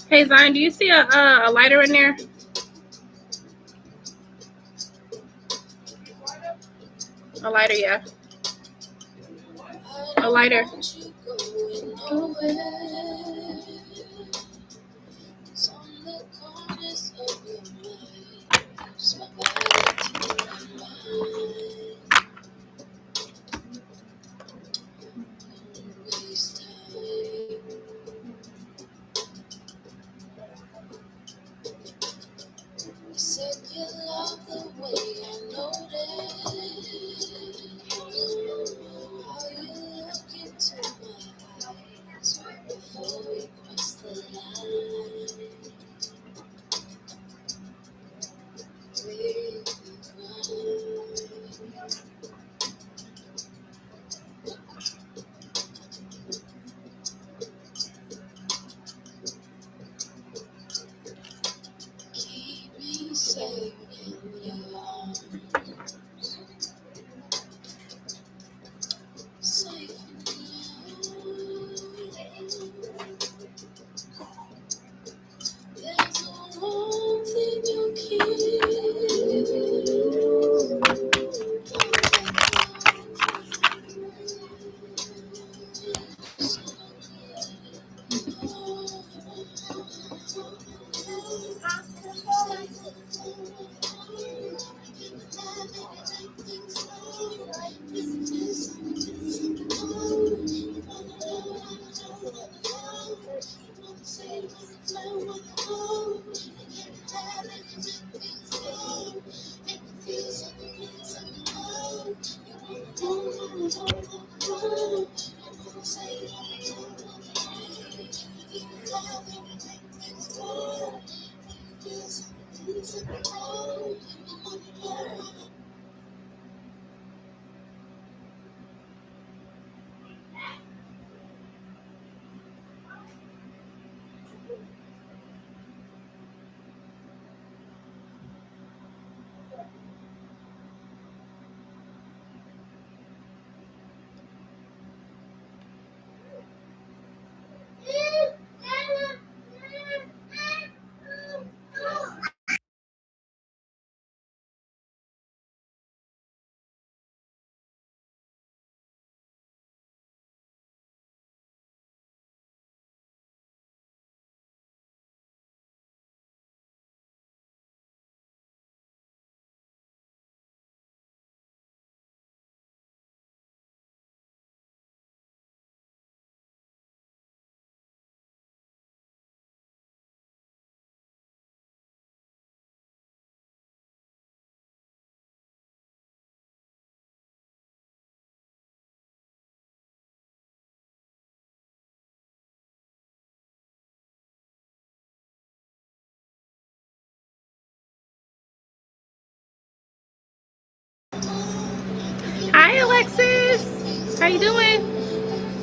Hey Zion, do you see a lighter in there? A lighter, yeah. A lighter. Hi, Alexis. How you doing?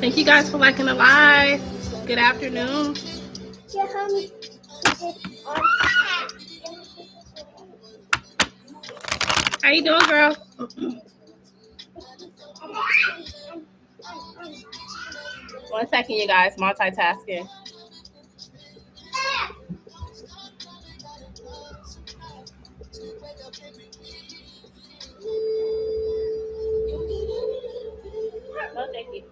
Thank you guys for liking the live. Good afternoon. How you doing, girl? One second, you guys. Multitasking. No, thank you.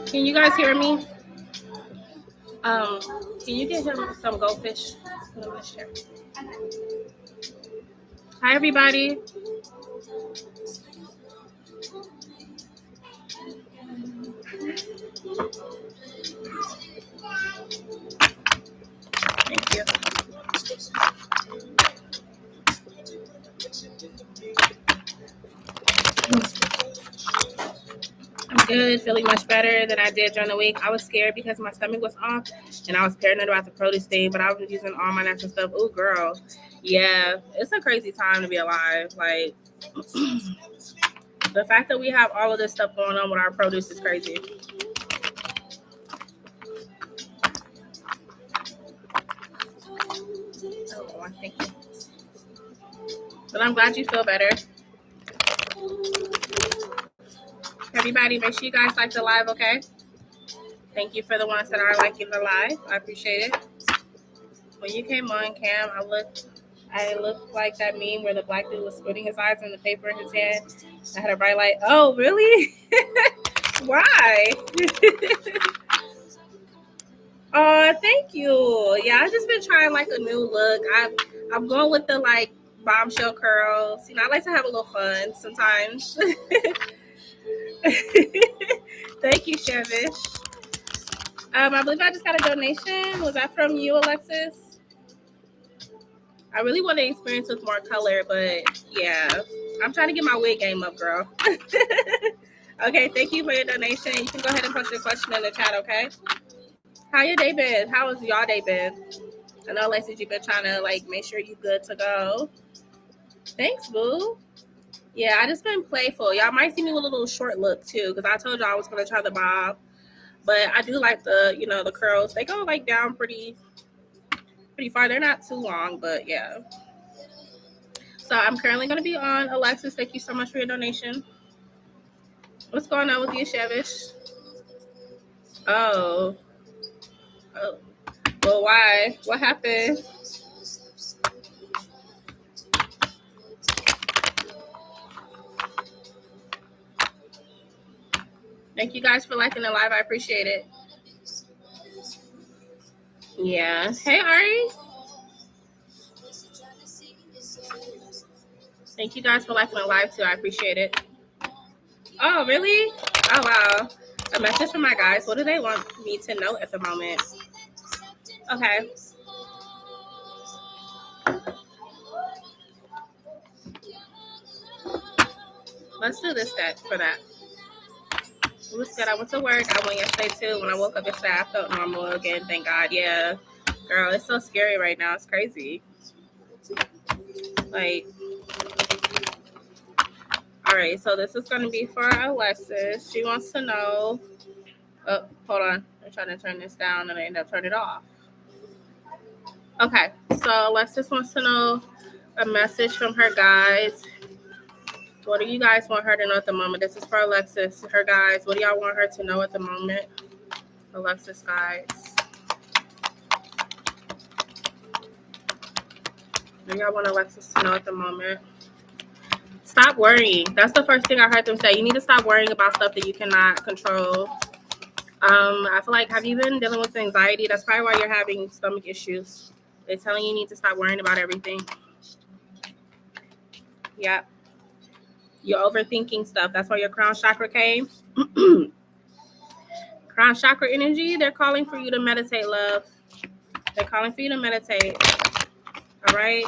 Can you guys hear me? Can you get him some goldfish? Hi, everybody. Thank you. I'm good, feeling much better than I did during the week. I was scared because my stomach was off and I was paranoid about the produce thing, but I was using all my natural stuff. Oh, girl. Yeah, it's a crazy time to be alive. Like, the fact that we have all of this stuff going on with our produce is crazy. Oh, thank you. But I'm glad you feel better. Everybody, make sure you guys like the live, okay? Thank you for the ones that are liking the live. I appreciate it. When you came on, Cam, I looked like that meme where the black dude was squinting his eyes in the paper in his hand. I had a bright light. Oh, really? Why? Oh, thank you. Yeah, I've just been trying like a new look. I'm going with the like bombshell curls. You know, I like to have a little fun sometimes. Thank you, Chevish. I believe I just got a donation. Was that from you, Alexis? I really want to experience with more color, but yeah, I'm trying to get my wig game up, girl. Okay, thank you for your donation. You can go ahead and post your question in the chat, okay? How your day been? How has y'all day been? I know, Alexis, you've been trying to like make sure you're good to go. Thanks, boo. Yeah, I just been playful. Y'all might see me with a little short look too, because I told y'all I was gonna try the bob. But I do like the, the curls. They go like down pretty far. They're not too long, but yeah. So I'm currently gonna be on. Alexis, thank you so much for your donation. What's going on with you, Chevish? Oh. Well, why? What happened? Thank you guys for liking the live. I appreciate it. Yeah. Hey, Ari. Thank you guys for liking the live too. I appreciate it. Oh, really? Oh, wow. A message from my guys. What do they want me to know at the moment? Okay. Let's do this for that. It was good. I went to work. I went yesterday too. When I woke up yesterday, I felt normal again. Thank God. Yeah. Girl, it's so scary right now. It's crazy. Like, all right. So this is going to be for Alexis. She wants to know. Oh, hold on. I'm trying to turn this down and I end up turning it off. Okay. So Alexis wants to know a message from her guys. What do you guys want her to know at the moment? This is for Alexis. Her guys, what do y'all want her to know at the moment? Alexis guys. What do y'all want Alexis to know at the moment? Stop worrying. That's the first thing I heard them say. You need to stop worrying about stuff that you cannot control. I feel like, have you been dealing with anxiety? That's probably why you're having stomach issues. They're telling you need to stop worrying about everything. Yeah. You're overthinking stuff. That's why your crown chakra came. Crown chakra energy, they're calling for you to meditate, love. They're calling for you to meditate. All right?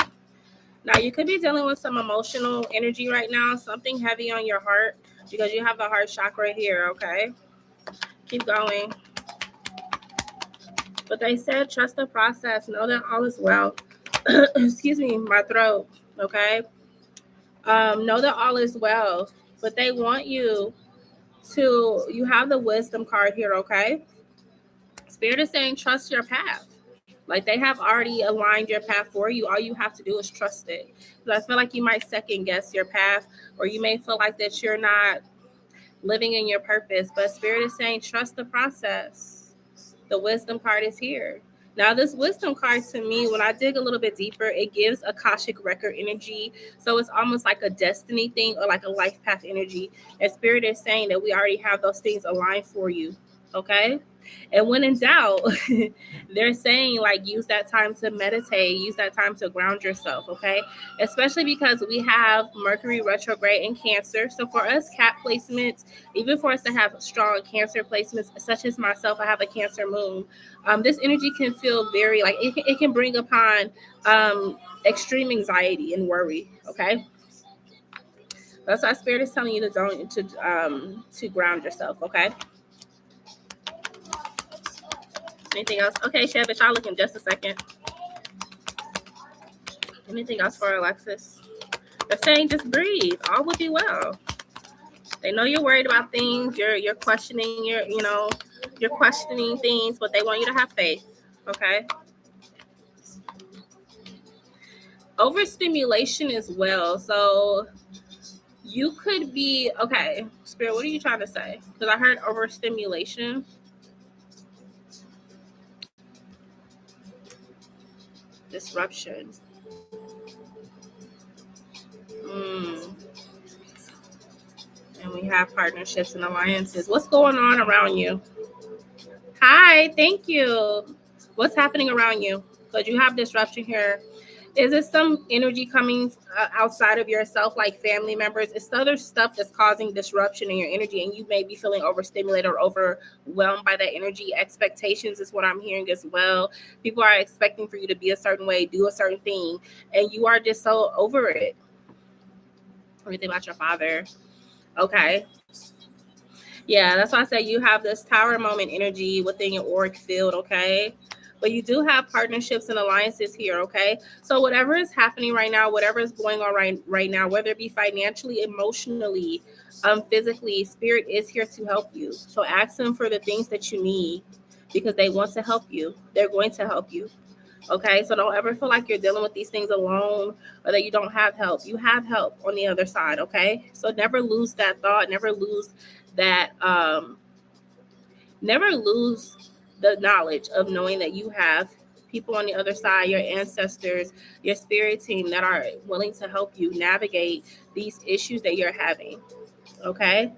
Now, you could be dealing with some emotional energy right now, something heavy on your heart, because you have the heart chakra here, okay? Keep going. But they said, trust the process. Know that all is well. Excuse me, my throat. Okay. Know that all is well. But they want you to, you have the wisdom card here. Okay. Spirit is saying, trust your path. Like they have already aligned your path for you. All you have to do is trust it. Because I feel like you might second guess your path, or you may feel like that you're not living in your purpose. But Spirit is saying, trust the process. The wisdom card is here. Now, this wisdom card to me, when I dig a little bit deeper, it gives Akashic record energy. So it's almost like a destiny thing or like a life path energy. And Spirit is saying that we already have those things aligned for you. Okay. And when in doubt, they're saying like use that time to meditate, use that time to ground yourself, okay? Especially because we have Mercury retrograde in Cancer. So for us cat placements, even for us to have strong Cancer placements, such as myself, I have a Cancer moon. This energy can feel very like it can bring upon extreme anxiety and worry, okay? That's why Spirit is telling you to ground yourself, okay? Anything else? Okay, Shevish, I'll look in just a second. Anything else for Alexis? They're saying just breathe. All will be well. They know you're worried about things. You're questioning you're questioning things, but they want you to have faith. Okay. Overstimulation as well. So you could be okay. Spirit, what are you trying to say? Because I heard overstimulation. Disruption. And we have partnerships and alliances. What's going on around you? Hi, thank you. What's happening around you? Because you have disruption here. Is it some energy coming outside of yourself, like family members? It's other stuff that's causing disruption in your energy, and you may be feeling overstimulated or overwhelmed by that energy. Expectations is what I'm hearing as well. People are expecting for you to be a certain way, do a certain thing, and you are just so over it. What do you think about your father? Okay. Yeah, that's why I said you have this tower moment energy within your auric field, okay? But you do have partnerships and alliances here, okay? So whatever is happening right now, whatever is going on right now, whether it be financially, emotionally, physically, Spirit is here to help you. So ask them for the things that you need because they want to help you. They're going to help you. Okay, so don't ever feel like you're dealing with these things alone or that you don't have help. You have help on the other side, okay? So never lose that thought, never lose that never lose the knowledge of knowing that you have people on the other side, your ancestors, your spirit team that are willing to help you navigate these issues that you're having. Okay?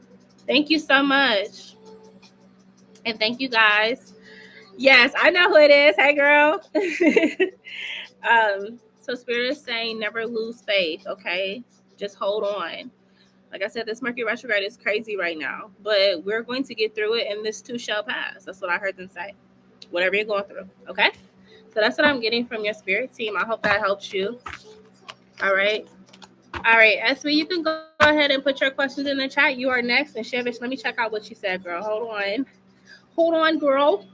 Thank you so much. And thank you guys. Yes, I know who it is. Hey girl. So Spirit is saying never lose faith, okay? Just hold on. Like I said, this Mercury retrograde is crazy right now, but we're going to get through it and this too shall pass. That's what I heard them say. Whatever you're going through, okay? So that's what I'm getting from your spirit team. I hope that helps you. All right. All right, Esme, you can go ahead and put your questions in the chat. You are next. And Shevish, let me check out what you said, girl. Hold on. Hold on, girl.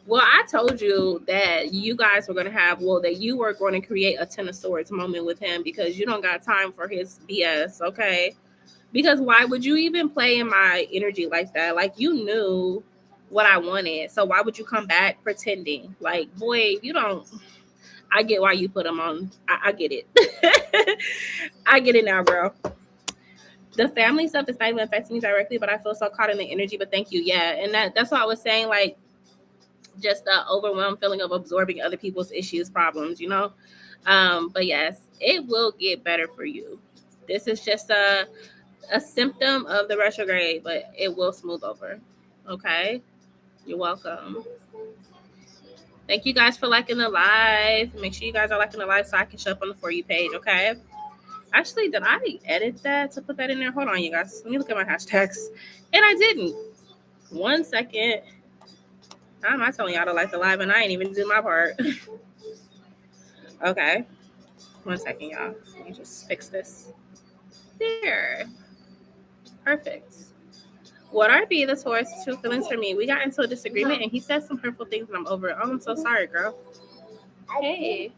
Well, I told you that you guys were going to have, that you were going to create a Ten of Swords moment with him because you don't got time for his BS, okay? Because why would you even play in my energy like that? Like, you knew what I wanted. So why would you come back pretending? Like, boy, you don't. I get why you put him on. I get it. I get it now, girl. The family stuff is not even affecting me directly, but I feel so caught in the energy. But thank you. Yeah. And that's what I was saying. Like, just the overwhelmed feeling of absorbing other people's issues, problems, But yes, it will get better for you. This is just a symptom of the retrograde, but it will smooth over. Okay? You're welcome. Thank you guys for liking the live. Make sure you guys are liking the live so I can show up on the For You page, okay? Actually, did I edit that to put that in there? Hold on, you guys. Let me look at my hashtags. And I didn't. 1 second. How am I telling y'all to like the live and I ain't even do my part? Okay. 1 second, y'all. Let me just fix this. There. Perfect. What are be the Taurus true feelings for me? We got into a disagreement and he said some hurtful things and I'm over it. Oh, I'm so sorry, girl. Hey.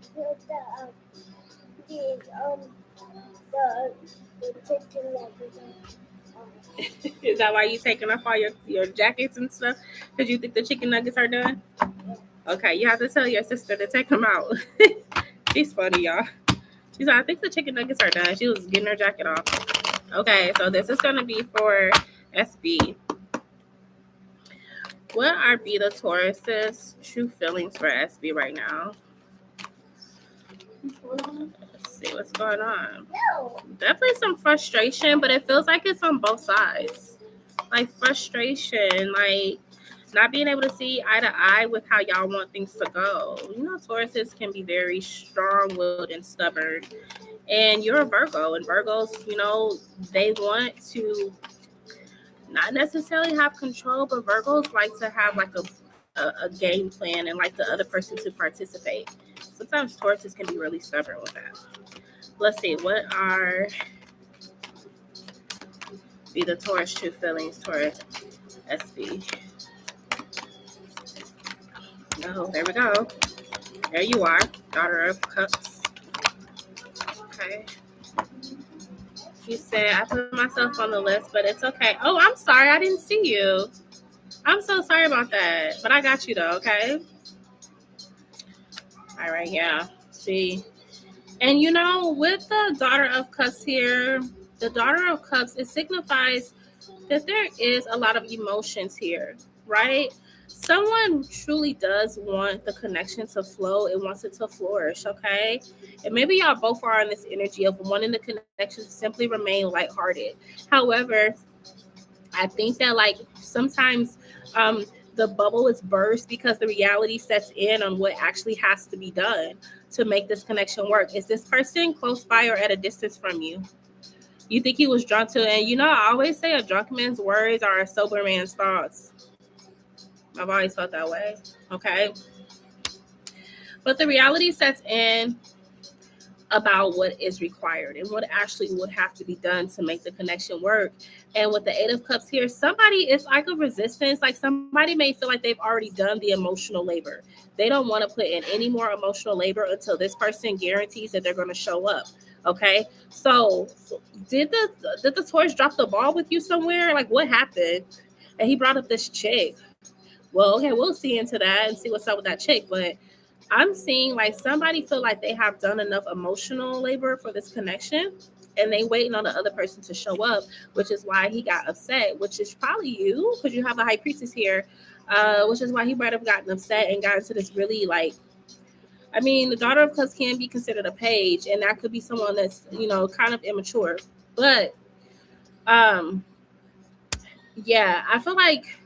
Is that why you taking off all your jackets and stuff? Because you think the chicken nuggets are done? Okay, you have to tell your sister to take them out. She's funny, y'all. She's like, I think the chicken nuggets are done. She was getting her jacket off. Okay, so this is going to be for SB. What are be the Taurus's true feelings for SB right now? Let's see what's going on. Definitely some frustration, but it feels like it's on both sides. Like frustration, like not being able to see eye to eye with how y'all want things to go. You know, Tauruses can be very strong-willed and stubborn. And you're a Virgo, and Virgos, you know, they want to not necessarily have control, but Virgos like to have like a game plan and like the other person to participate. Sometimes Tauruses can be really stubborn with that. Let's see, what are be the Taurus true feelings towards SB? Oh, there we go. There you are, Daughter of Cups. Okay. You said I put myself on the list, but it's okay. Oh, I'm sorry. I didn't see you. I'm so sorry about that. But I got you though, okay? All right, yeah. See. And you know, with the Daughter of Cups here, the Daughter of Cups, it signifies that there is a lot of emotions here, right? Someone truly does want the connection to flow. It wants it to flourish, okay? And maybe y'all both are on this energy of wanting the connection to simply remain lighthearted. However, I think that like sometimes the bubble is burst because the reality sets in on what actually has to be done to make this connection work. Is this person close by or at a distance from you? You think he was drunk to, and you know, I always say a drunk man's words are a sober man's thoughts. I've always felt that way. Okay. But the reality sets in about what is required and what actually would have to be done to make the connection work. And with the Eight of Cups here, somebody is like a resistance. Like somebody may feel like they've already done the emotional labor. They don't want to put in any more emotional labor until this person guarantees that they're going to show up. Okay. So did the Taurus drop the ball with you somewhere? Like what happened? And he brought up this chick. Well, okay, we'll see into that and see what's up with that chick. But I'm seeing like somebody feel like they have done enough emotional labor for this connection and they waiting on the other person to show up, which is why he got upset, which is probably you because you have the High Priestess here, which is why he might have gotten upset and got into this really like, I mean, the Daughter of Cups can be considered a page and that could be someone that's, you know, kind of immature. But yeah, I feel like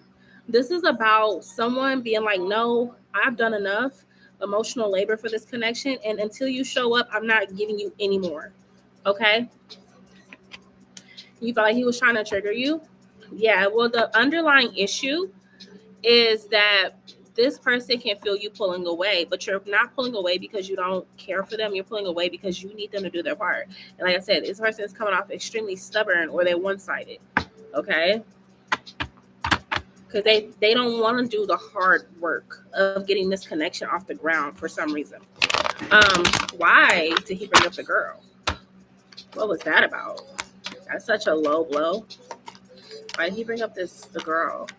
this is about someone being like, no, I've done enough emotional labor for this connection. And until you show up, I'm not giving you any more. Okay. You felt like he was trying to trigger you? Yeah. Well, the underlying issue is that this person can feel you pulling away, but you're not pulling away because you don't care for them. You're pulling away because you need them to do their part. And like I said, this person is coming off extremely stubborn or they're one-sided. Okay. Because they don't want to do the hard work of getting this connection off the ground for some reason. Why did he bring up the girl? What was that about? That's such a low blow. Why did he bring up the girl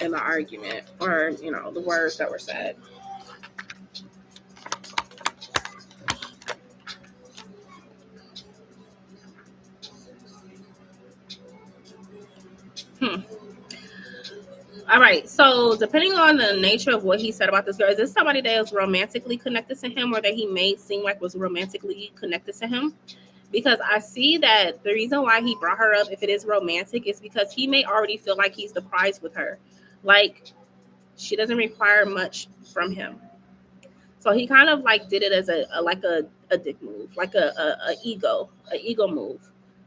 in the argument, or you know, the words that were said? All right. So depending on the nature of what he said about this girl, is this somebody that was romantically connected to him or that he made seem like was romantically connected to him? Because I see that the reason why he brought her up, if it is romantic, is because he may already feel like he's the prize with her. Like she doesn't require much from him. So he kind of like did it as a dick move, like a ego move.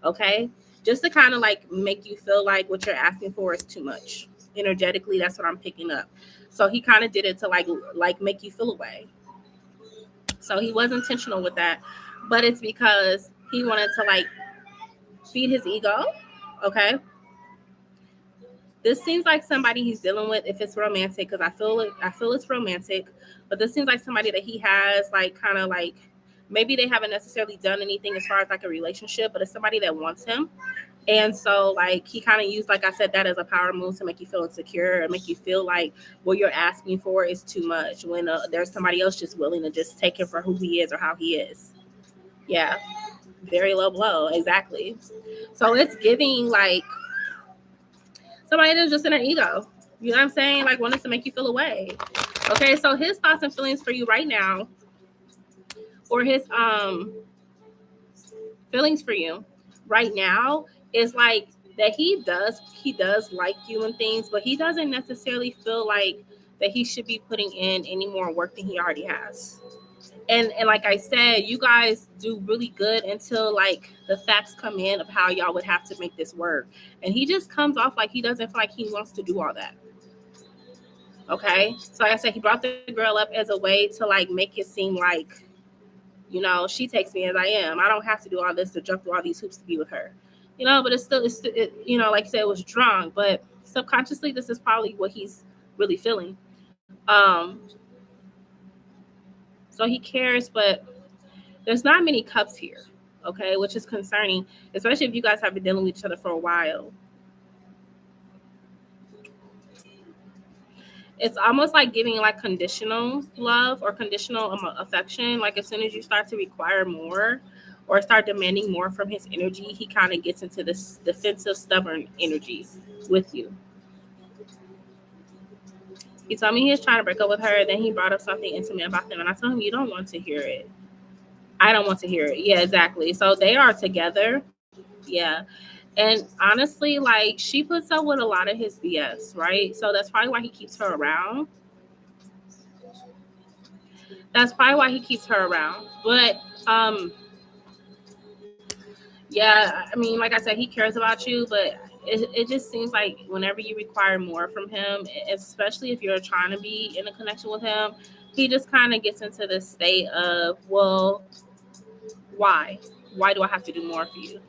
Okay. Just to kind of like make you feel like what you're asking for is too much. energetically. That's what I'm picking up. So he kind of did it to like make you feel away. So he was intentional with that, but it's because he wanted to like feed his ego. Okay. This seems like somebody he's dealing with if it's romantic, because I feel it's romantic, but this seems like somebody that he has like kind of like maybe they haven't necessarily done anything as far as like a relationship, but it's somebody that wants him. And so like he kind of used, like I said, that as a power move to make you feel insecure and make you feel like what you're asking for is too much when there's somebody else just willing to just take him for who he is or how he is. Yeah, very low blow, exactly. So it's giving like somebody that's just in their ego. You know what I'm saying? Like wanting to make you feel away. Okay, so his thoughts and feelings for you right now, or his feelings for you right now, is like that he does like you and things, but he doesn't necessarily feel like that he should be putting in any more work than he already has. And like I said, you guys do really good until like the facts come in of how y'all would have to make this work. And he just comes off like he doesn't feel like he wants to do all that. Okay. So like I said, he brought the girl up as a way to like make it seem like, you know, she takes me as I am. I don't have to do all this to jump through all these hoops to be with her. You know, but you know, like I said, it was drunk, but subconsciously, this is probably what he's really feeling. So he cares, but there's not many cups here, okay, which is concerning, especially if you guys have been dealing with each other for a while. It's almost like giving like conditional love or conditional affection. Like as soon as you start to require more or start demanding more from his energy, he kind of gets into this defensive, stubborn energy with you. He told me he was trying to break up with her. Then he brought up something intimate about them. And I told him, you don't want to hear it. I don't want to hear it. Yeah, exactly. So they are together. Yeah. And honestly, like she puts up with a lot of his BS, right? So that's probably why he keeps her around. That's probably why he keeps her around. But yeah, I mean, like I said, he cares about you, but it just seems like whenever you require more from him, especially if you're trying to be in a connection with him, he just kind of gets into this state of, well, why? Why do I have to do more for you?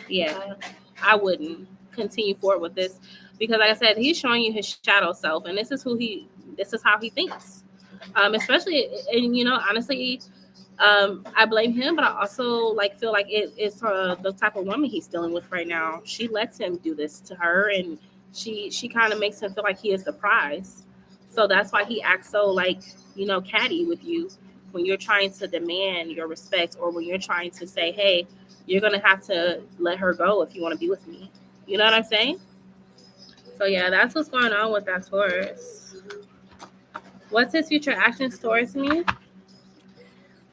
Yeah, I wouldn't continue forward with this because, like I said, he's showing you his shadow self, and this is how he thinks. Especially, and you know, honestly, I blame him, but I also like feel like it's the type of woman he's dealing with right now. She lets him do this to her, and she kind of makes him feel like he is the prize. So that's why he acts so like, you know, catty with you when you're trying to demand your respect, or when you're trying to say, hey, you're gonna have to let her go if you want to be with me. You know what I'm saying? So yeah, that's what's going on with that Taurus. What's his future actions towards me?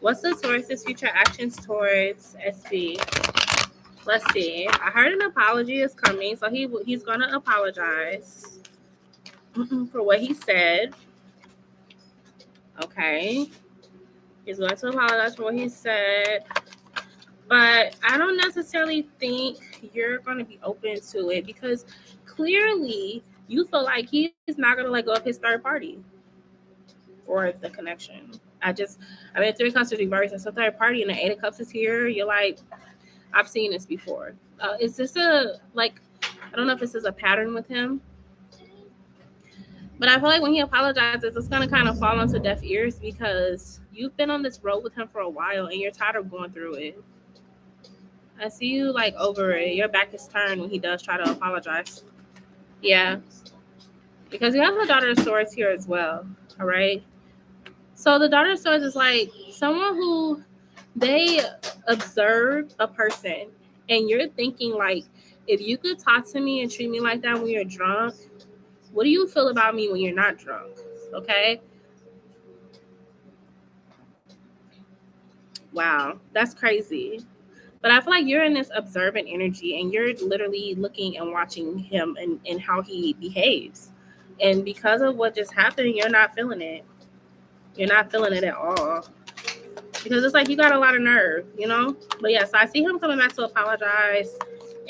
What's the Taurus's future actions towards SB? Let's see. I heard an apology is coming, so he's gonna apologize for what he said. Okay, he's going to apologize for what he said, but I don't necessarily think you're going to be open to it because clearly you feel like he's not going to let go of his third party for the connection. I mean, three cups is reversed, and so third party, and the Eight of Cups is here. You're like, I've seen this before. Is this I don't know if this is a pattern with him, but I feel like when he apologizes, it's going to kind of fall onto deaf ears because you've been on this road with him for a while and you're tired of going through it. I see you like over it. Your back is turned when he does try to apologize. Yeah. Because you have the Daughter of Swords here as well. All right. So the Daughter of Swords is like someone who they observe a person and you're thinking like, if you could talk to me and treat me like that when you're drunk, what do you feel about me when you're not drunk? Okay. Wow. That's crazy. But I feel like you're in this observant energy and you're literally looking and watching him and how he behaves. And because of what just happened, you're not feeling it. You're not feeling it at all. Because it's like you got a lot of nerve, you know? But yeah, so I see him coming back to apologize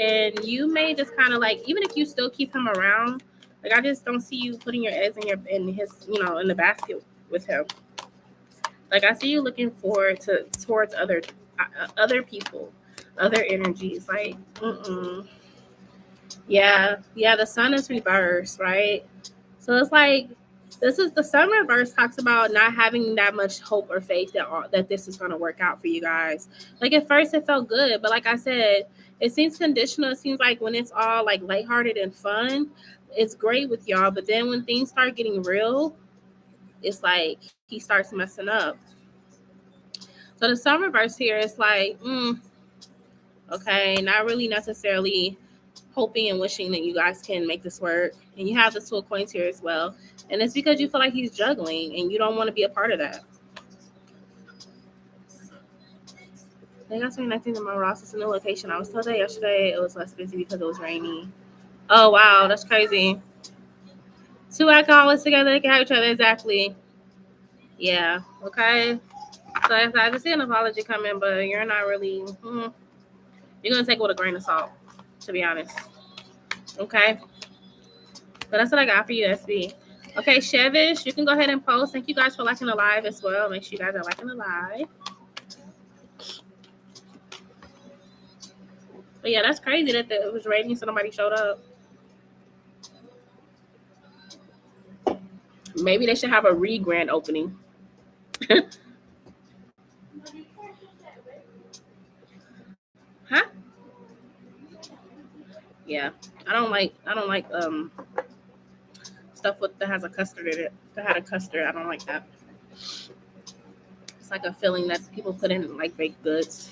and you may just kind of like, even if you still keep him around, like I just don't see you putting your eggs in his, in the basket with him. Like I see you looking forward towards other people, other energies. Like, yeah, the sun is reversed, right? So it's like the sun reverse talks about not having that much hope or faith that this is going to work out for you guys. Like at first it felt good, but like I said, it seems conditional. It seems like when it's all like lighthearted and fun, it's great with y'all. But then when things start getting real, it's like he starts messing up. So the sun reverse here is like, okay, not really necessarily hoping and wishing that you guys can make this work. And you have the Two of Coins here as well. And it's because you feel like he's juggling and you don't want to be a part of that. They got something nice in my Ross. It's a new location. I was told that yesterday it was less busy because it was rainy. Oh, wow. That's crazy. Two alcoholics together, they can have each other. Exactly. Yeah. Okay. So I just see an apology coming, but you're not really. You're going to take it with a grain of salt, to be honest. Okay. But that's what I got for you, SB. Okay, Chevish, you can go ahead and post. Thank you guys for liking the live as well. Make sure you guys are liking the live. But yeah, that's crazy that it was raining so nobody showed up. Maybe they should have a re-grand opening. Huh? Yeah. I don't like stuff that has a custard in it. That had a custard. I don't like that. It's like a filling that people put in like baked goods.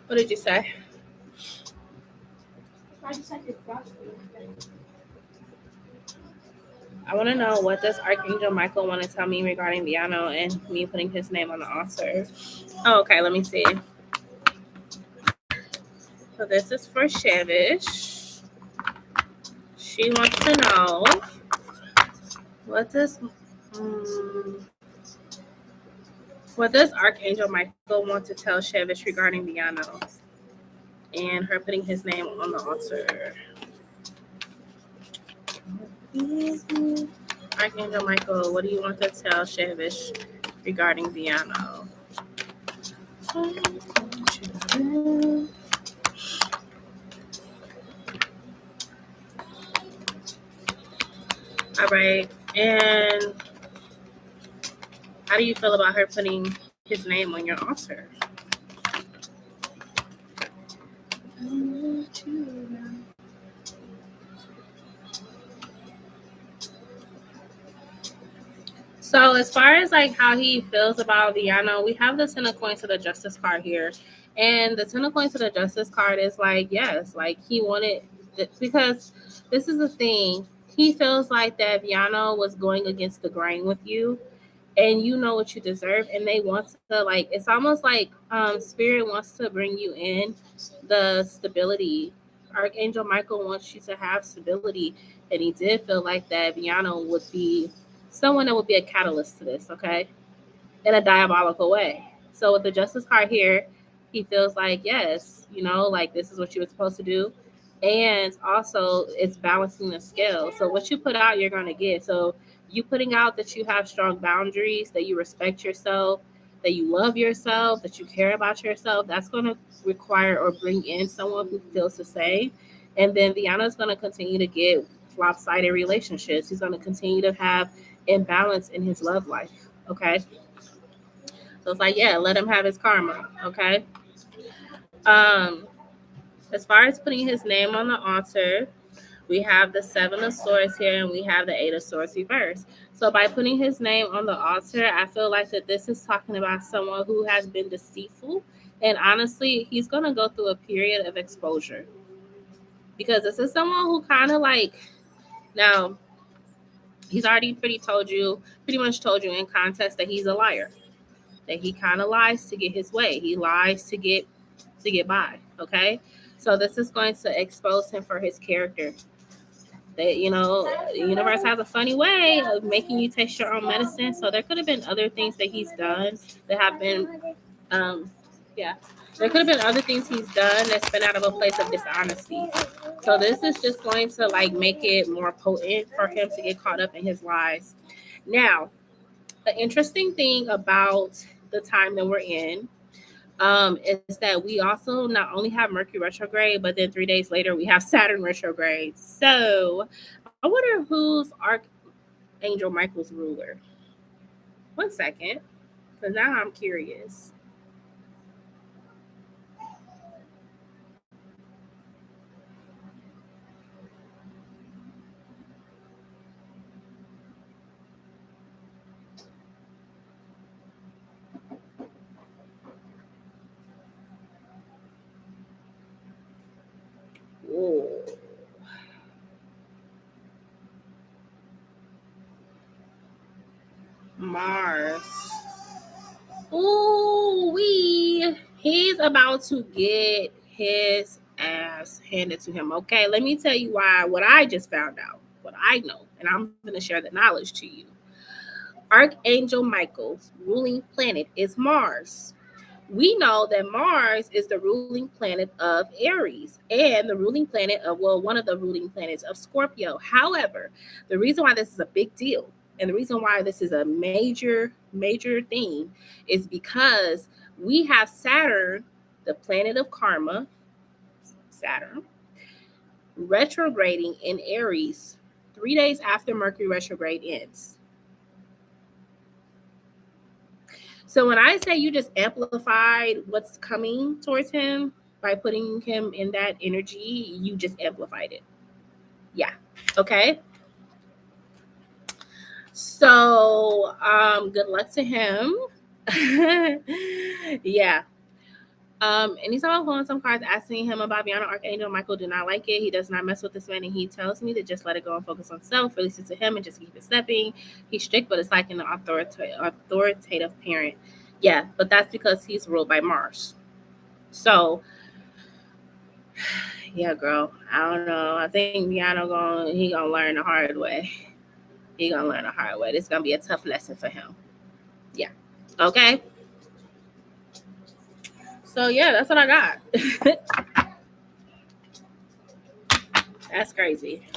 What did you say? I want to know what does Archangel Michael want to tell me regarding Viano and me putting his name on the altar. Oh, okay, let me see. So this is for Chevish. She wants to know what does Archangel Michael want to tell Chevish regarding Viano and her putting his name on the altar. Archangel Michael, what do you want to tell Chevish regarding Viano? All right. And how do you feel about her putting his name on your altar? So as far as like how he feels about Viano, we have the Ten of Coins to the Justice card here. And the Ten of Coins to the Justice card is like, yes, like he wanted, because this is the thing. He feels like that Viano was going against the grain with you, and you know what you deserve, and they want to, like, it's almost like Spirit wants to bring you in the stability. Archangel Michael wants you to have stability, and he did feel like that Viano would be someone that would be a catalyst to this, okay, in a diabolical way. So with the Justice card here, he feels like, yes, like this is what you were supposed to do. And also it's balancing the scale. So what you put out, you're going to get. So you putting out that you have strong boundaries, that you respect yourself, that you love yourself, that you care about yourself, that's going to require or bring in someone who feels the same. And then Viano's going to continue to get lopsided relationships. He's going to continue to have imbalance in his love life, okay? So it's like, yeah, let him have his karma, okay? As far as putting his name on the altar, we have the Seven of Swords here, and we have the Eight of Swords reversed. So by putting his name on the altar, I feel like that this is talking about someone who has been deceitful. And honestly, he's going to go through a period of exposure. Because this is someone who kind of like, now, he's already pretty much told you in context that he's a liar. That he kind of lies to get his way. He lies to get by, okay? So this is going to expose him for his character. That, the universe has a funny way of making you taste your own medicine. So there could have been other things that he's done that have been Yeah. There could have been other things he's done that's been out of a place of dishonesty. So this is just going to like make it more potent for him to get caught up in his lies. Now, the interesting thing about the time that we're in is that we also not only have Mercury retrograde, but then 3 days later we have Saturn retrograde. So I wonder who's Archangel Michael's ruler. 1 second, because now I'm curious. Ooh. Mars. Ooh, he's about to get his ass handed to him. Okay, let me tell you why. What I just found out, what I know, and I'm going to share the knowledge to you. Archangel Michael's ruling planet is Mars. We know that Mars is the ruling planet of Aries and the ruling planet of, well, one of the ruling planets of Scorpio. However, the reason why this is a big deal and the reason why this is a major thing is because we have Saturn, the planet of karma, Saturn, retrograding in Aries 3 days after Mercury retrograde ends. So when I say you just amplified what's coming towards him by putting him in that energy, you just amplified it. Yeah. Okay. So good luck to him. Yeah. Anytime I'm pulling some cards asking him about Bianca, Archangel Michael do not like it. He does not mess with this man, and he tells me to just let it go and focus on self, release it to him, and just keep it stepping. He's strict, but it's like an authoritative parent. Yeah, but that's because he's ruled by Mars. So, yeah, girl, I don't know. I think Bianca gonna learn the hard way. He gonna learn the hard way. This is gonna be a tough lesson for him. Yeah. Okay. So yeah, that's what I got. That's crazy.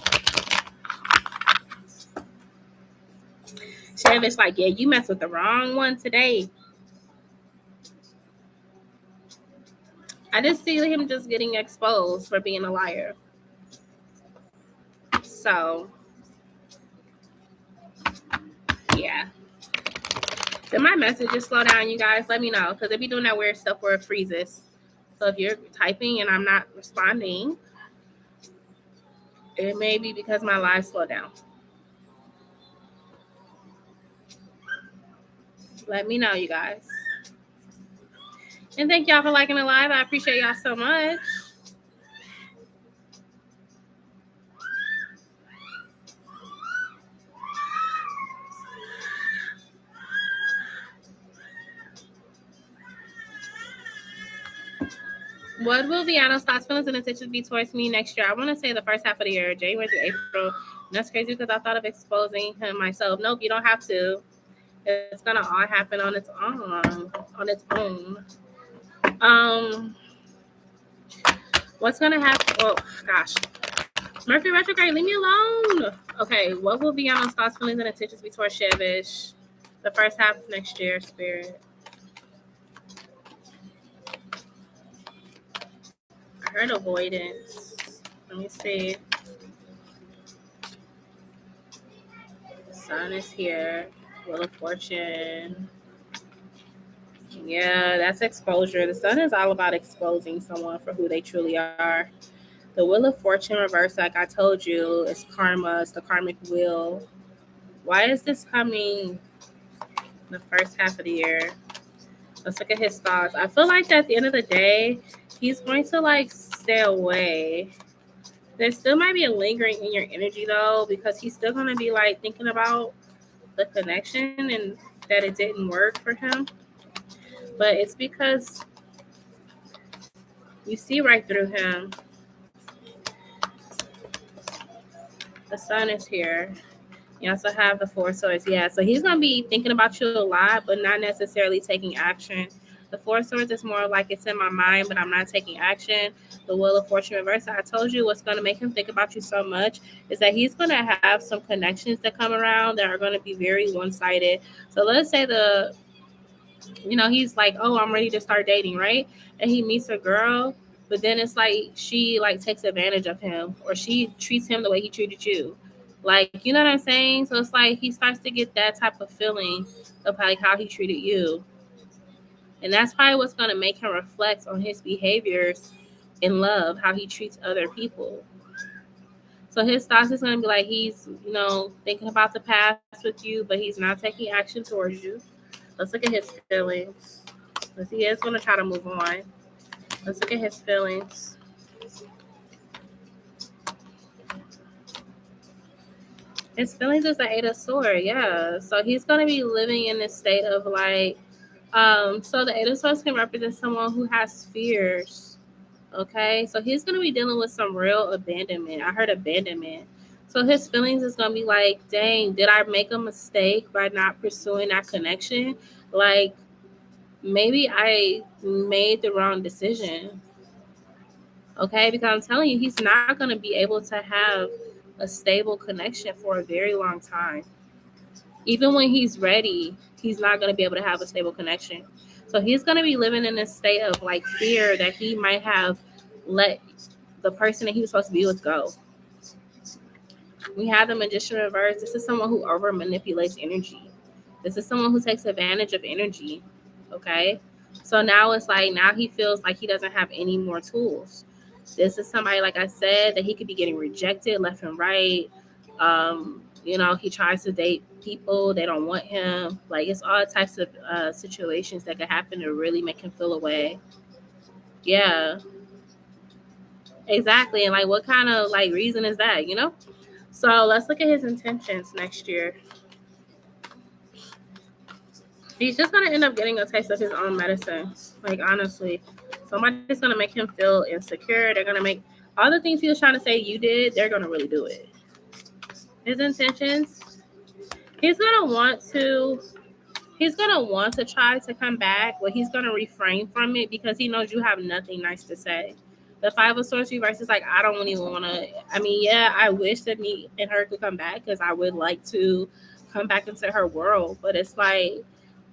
Chevish like, yeah, you messed with the wrong one today. I just see him just getting exposed for being a liar. So, yeah. Did my messages slow down, you guys? Let me know, because they be doing that weird stuff where it freezes. So if you're typing and I'm not responding, it may be because my live slowed down. Let me know, you guys. And thank y'all for liking the live. I appreciate y'all so much. What will Viano's thoughts, feelings, and intentions be towards me next year? I want to say the first half of the year, January through April. And that's crazy because I thought of exposing him myself. Nope, you don't have to. It's gonna all happen on its own. What's gonna happen? Oh gosh, Mercury retrograde. Leave me alone. Okay, what will Viano's thoughts, feelings, and intentions be towards Chevish the first half of next year, Spirit? I heard avoidance. Let me see. The sun is here. Wheel of Fortune. Yeah, that's exposure. The sun is all about exposing someone for who they truly are. The Wheel of Fortune reverse, like I told you, is karma. It's the karmic wheel. Why is this coming the first half of the year? Let's look at his thoughts. I feel like at the end of the day, he's going to like stay away. There still might be a lingering in your energy though, because he's still going to be like thinking about the connection and that it didn't work for him. But it's because you see right through him. The sun is here. You also have the Four Swords. Yeah, so he's going to be thinking about you a lot, but not necessarily taking action The Four of Swords is more like it's in my mind, but I'm not taking action. The Wheel of Fortune reverse, I told you what's going to make him think about you so much is that he's going to have some connections that come around that are going to be very one-sided. So let's say he's like, oh, I'm ready to start dating, right? And he meets a girl, but then it's like she like takes advantage of him, or she treats him the way he treated you. Like, you know what I'm saying? So it's like he starts to get that type of feeling of like how he treated you. And that's probably what's going to make him reflect on his behaviors in love, how he treats other people. So his thoughts is going to be like he's, thinking about the past with you, but he's not taking action towards you. Let's look at his feelings. Because he is going to try to move on. Let's look at his feelings. His feelings is the Eight of Swords, yeah. So he's going to be living in this state of like, so the Eight of Swords can represent someone who has fears. Okay, so he's going to be dealing with some real abandonment. I heard abandonment. So his feelings is going to be like, dang, did I make a mistake by not pursuing that connection? Like, maybe I made the wrong decision. Okay, because I'm telling you, he's not going to be able to have a stable connection for a very long time. Even when he's ready, he's not going to be able to have a stable connection. So he's going to be living in this state of like fear that he might have let the person that he was supposed to be with go. We have the Magician reverse. This is someone who over manipulates energy. This is someone who takes advantage of energy. Okay. So now it's like, now he feels like he doesn't have any more tools. This is somebody, like I said, that he could be getting rejected left and right. He tries to date people, they don't want him. Like, it's all types of situations that could happen to really make him feel away. Yeah, exactly. And like, what kind of like reason is that, So let's look at his intentions next year. He's just gonna end up getting a taste of his own medicine. Like, honestly, somebody's gonna make him feel insecure. They're gonna make all the things he was trying to say you did. They're gonna really do it. His intentions. He's gonna want to try to come back, but he's gonna refrain from it because he knows you have nothing nice to say. The Five of Swords reverse is like, I don't even want to. I mean, yeah, I wish that me and her could come back because I would like to come back into her world, but it's like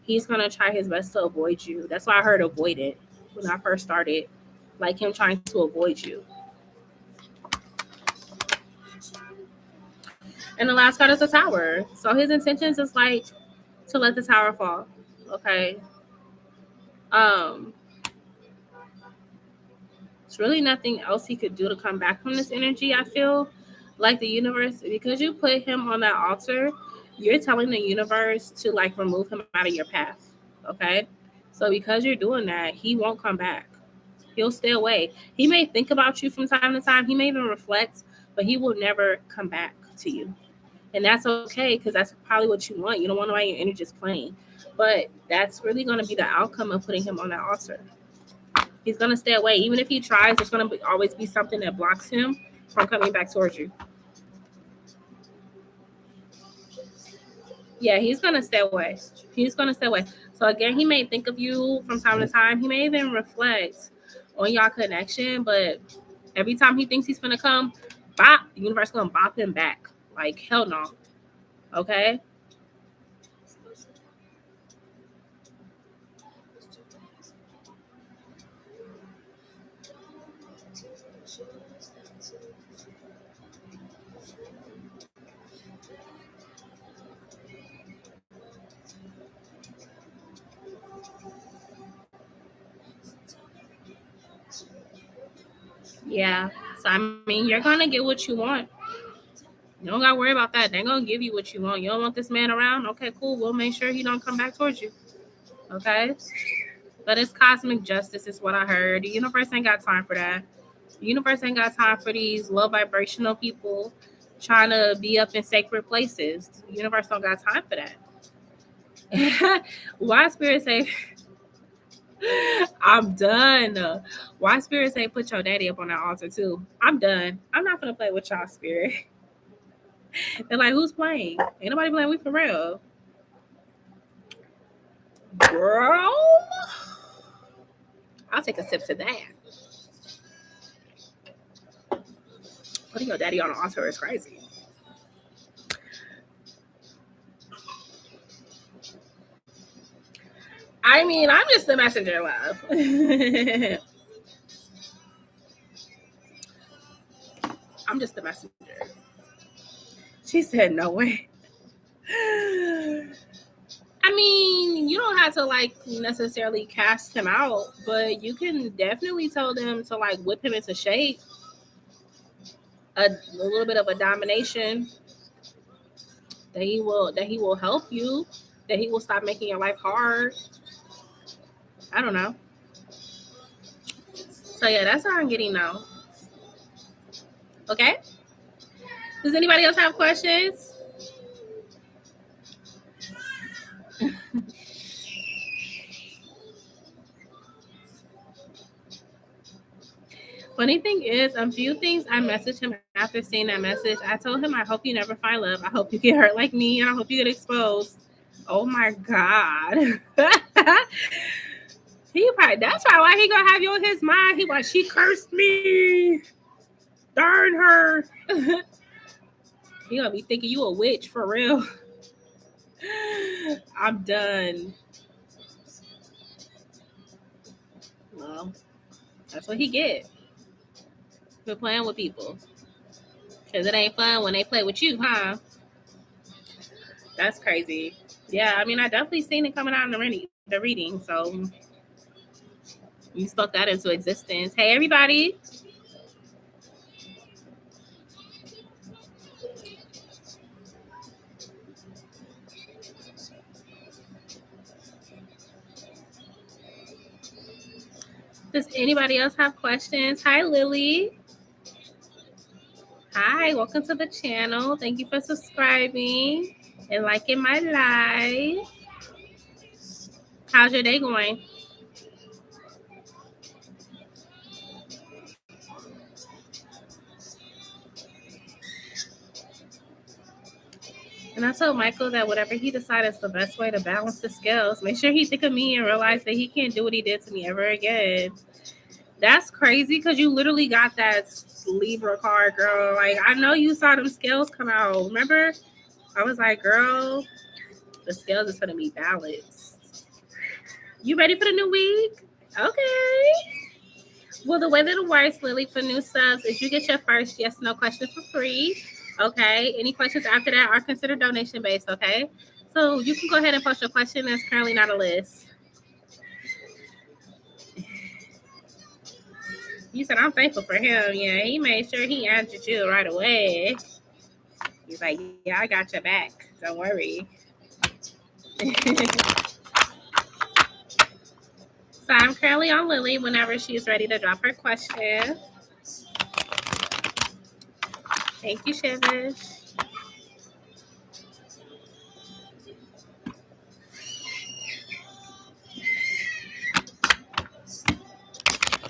he's gonna try his best to avoid you. That's why I heard avoid it when I first started, like him trying to avoid you. And the last card is the Tower. So his intentions is like to let the tower fall. Okay. There's really nothing else he could do to come back from this energy. I feel like the universe, because you put him on that altar, you're telling the universe to like remove him out of your path. Okay. So because you're doing that, he won't come back. He'll stay away. He may think about you from time to time. He may even reflect, but he will never come back to you. And that's okay because that's probably what you want. You don't want to know why your energy is playing. But that's really going to be the outcome of putting him on that altar. He's going to stay away. Even if he tries, there's going to always be something that blocks him from coming back towards you. Yeah, he's going to stay away. He's going to stay away. So again, he may think of you from time to time. He may even reflect on your connection. But every time he thinks he's going to come, bop, the universe going to bop him back. Like, hell no. Okay? Yeah. So, I mean, you're going to get what you want. You don't got to worry about that. They're going to give you what you want. You don't want this man around? Okay, cool. We'll make sure he don't come back towards you. Okay? But it's cosmic justice is what I heard. The universe ain't got time for that. The universe ain't got time for these low vibrational people trying to be up in sacred places. The universe don't got time for that. Why spirit say I'm done? Why spirit say put your daddy up on that altar too? I'm done. I'm not gonna play with y'all, spirit. They're like, who's playing? Ain't nobody playing. We for real, girl. I'll take a sip to that. Putting your daddy on an altar is crazy. I mean, I'm just the messenger, love. I'm just the messenger. She said, no way. I mean, you don't have to like necessarily cast him out, but you can definitely tell them to like whip him into shape. A little bit of a domination that he will help you, that he will stop making your life hard. I don't know. So yeah, that's how I'm getting now. Okay. Does anybody else have questions? Funny thing is, a few things I messaged him after seeing that message. I told him, I hope you never find love. I hope you get hurt like me, and I hope you get exposed. Oh my God. He probably, that's probably why he gonna have you on his mind. He like, she cursed me. Darn her. He gonna be thinking you a witch for real. I'm done. Well, that's what he get for playing with people. Cause it ain't fun when they play with you, huh? That's crazy. Yeah, I mean, I definitely seen it coming out in the reading. So you spoke that into existence. Hey, everybody. Does anybody else have questions? Hi, Lily. Hi, welcome to the channel. Thank you for subscribing and liking my live. How's your day going? And I told Michael that whatever he decides is the best way to balance the scales, make sure he think of me and realize that he can't do what he did to me ever again. That's crazy because you literally got that Libra card, girl. Like, I know you saw them scales come out. Remember? I was like, girl, the scales is going to be balanced. You ready for the new week? Okay. Well, the way that it works, Lily, for new subs is you get your first yes, no question for free. Okay. Any questions after that are considered donation based. Okay. So you can go ahead and post your question. There's currently not a list. You said, I'm thankful for him. Yeah, he made sure he answered you right away. He's like, yeah, I got your back. Don't worry. So I'm currently on Lily whenever she's ready to drop her question. Thank you, Shivish.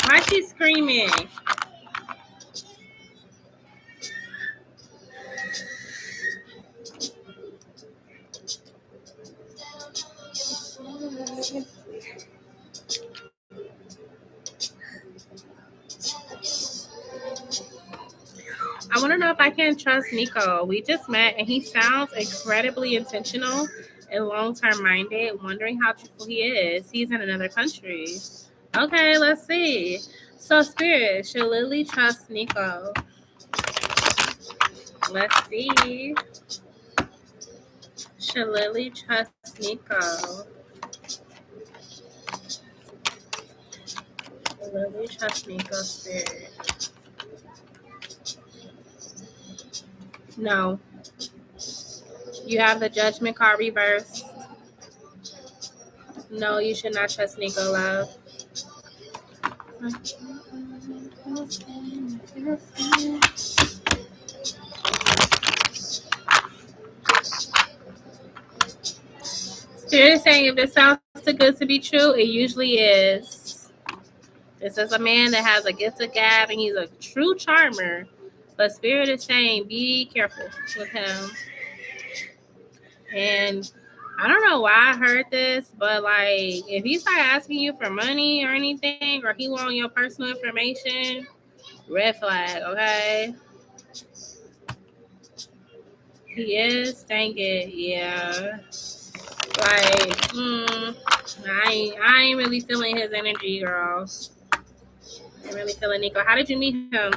Why is she screaming? I want to know if I can trust Nico. We just met and he sounds incredibly intentional and long-term minded, wondering how truthful he is. He's in another country. Okay, let's see. So, Spirit, should Lily trust Nico? Let's see. Should Lily trust Nico? Lily trust Nico, Spirit. No. You have the Judgment card reversed. No, you should not trust Nico, love. Spirit is saying if this sounds too good to be true, it usually is. This is a man that has a gift of gab and he's a true charmer. But Spirit is saying be careful with him. And I don't know why I heard this, but like if he start asking you for money or anything, or he want your personal information, red flag, okay? He is, dang it, yeah. Like, I ain't really feeling his energy, girl. I ain't really feeling Nico. How did you meet him?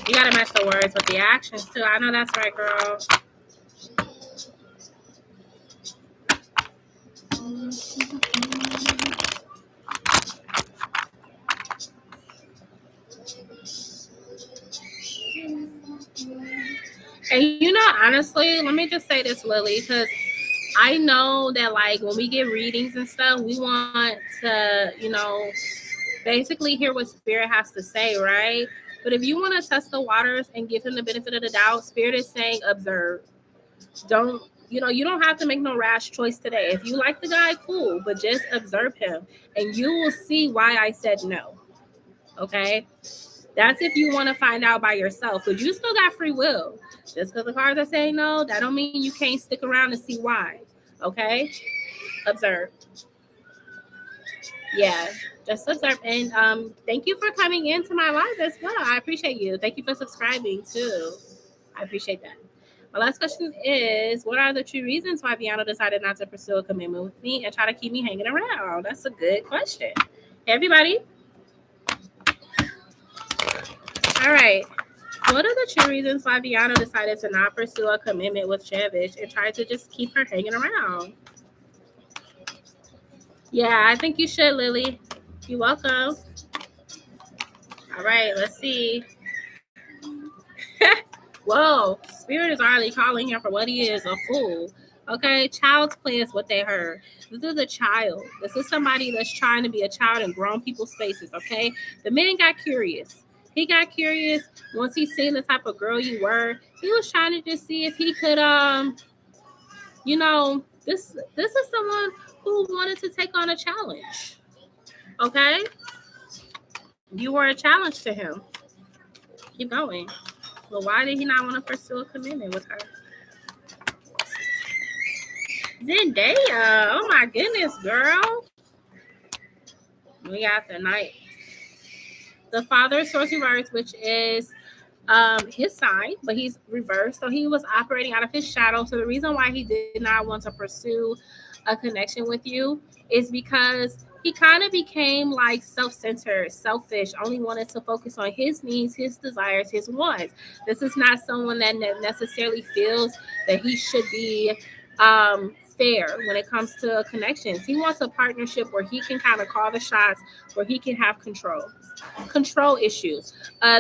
You gotta match the words with the actions too. I know that's right, girl. And you know, honestly, let me just say this, Lily, because I know that like when we get readings and stuff, we want to, you know, basically hear what Spirit has to say, right? But if you want to test the waters and give him the benefit of the doubt, Spirit is saying observe. Don't, you know, you don't have to make no rash choice today. If you like the guy, cool, but just observe him and you will see why I said no. Okay? That's if you want to find out by yourself, but you still got free will. Just because the cards are saying no, that don't mean you can't stick around and see why. Okay? Observe. Yeah, just observe. And thank you for coming into my live as well. I appreciate you. Thank you for subscribing too. I appreciate that. My last question is, what are the true reasons why Viano decided not to pursue a commitment with me and try to keep me hanging around? That's a good question. Hey, everybody. All right. What are the true reasons why Viano decided to not pursue a commitment with Chevich and try to just keep her hanging around? Yeah, I think you should, Lily. You're welcome. All right, let's see. Whoa, Spirit is already calling him for what he is, a fool. Okay, child's play is what they heard. This is a child. This is somebody that's trying to be a child in grown people's spaces, okay? The man got curious. He got curious once he seen the type of girl you were. He was trying to just see if he could, you know, this is someone who wanted to take on a challenge, okay? You were a challenge to him. Keep going. Well, why did he not want to pursue a commitment with her? Zendaya. Oh my goodness, girl. We got the Knight. The Father Source reversed, which is his sign, but he's reversed. So he was operating out of his shadow. So the reason why he did not want to pursue a connection with you is because he kind of became like self-centered, selfish, only wanted to focus on his needs, his desires, his wants. This is not someone that necessarily feels that he should be fair when it comes to connections. He wants a partnership where he can kind of call the shots, where he can have control issues. A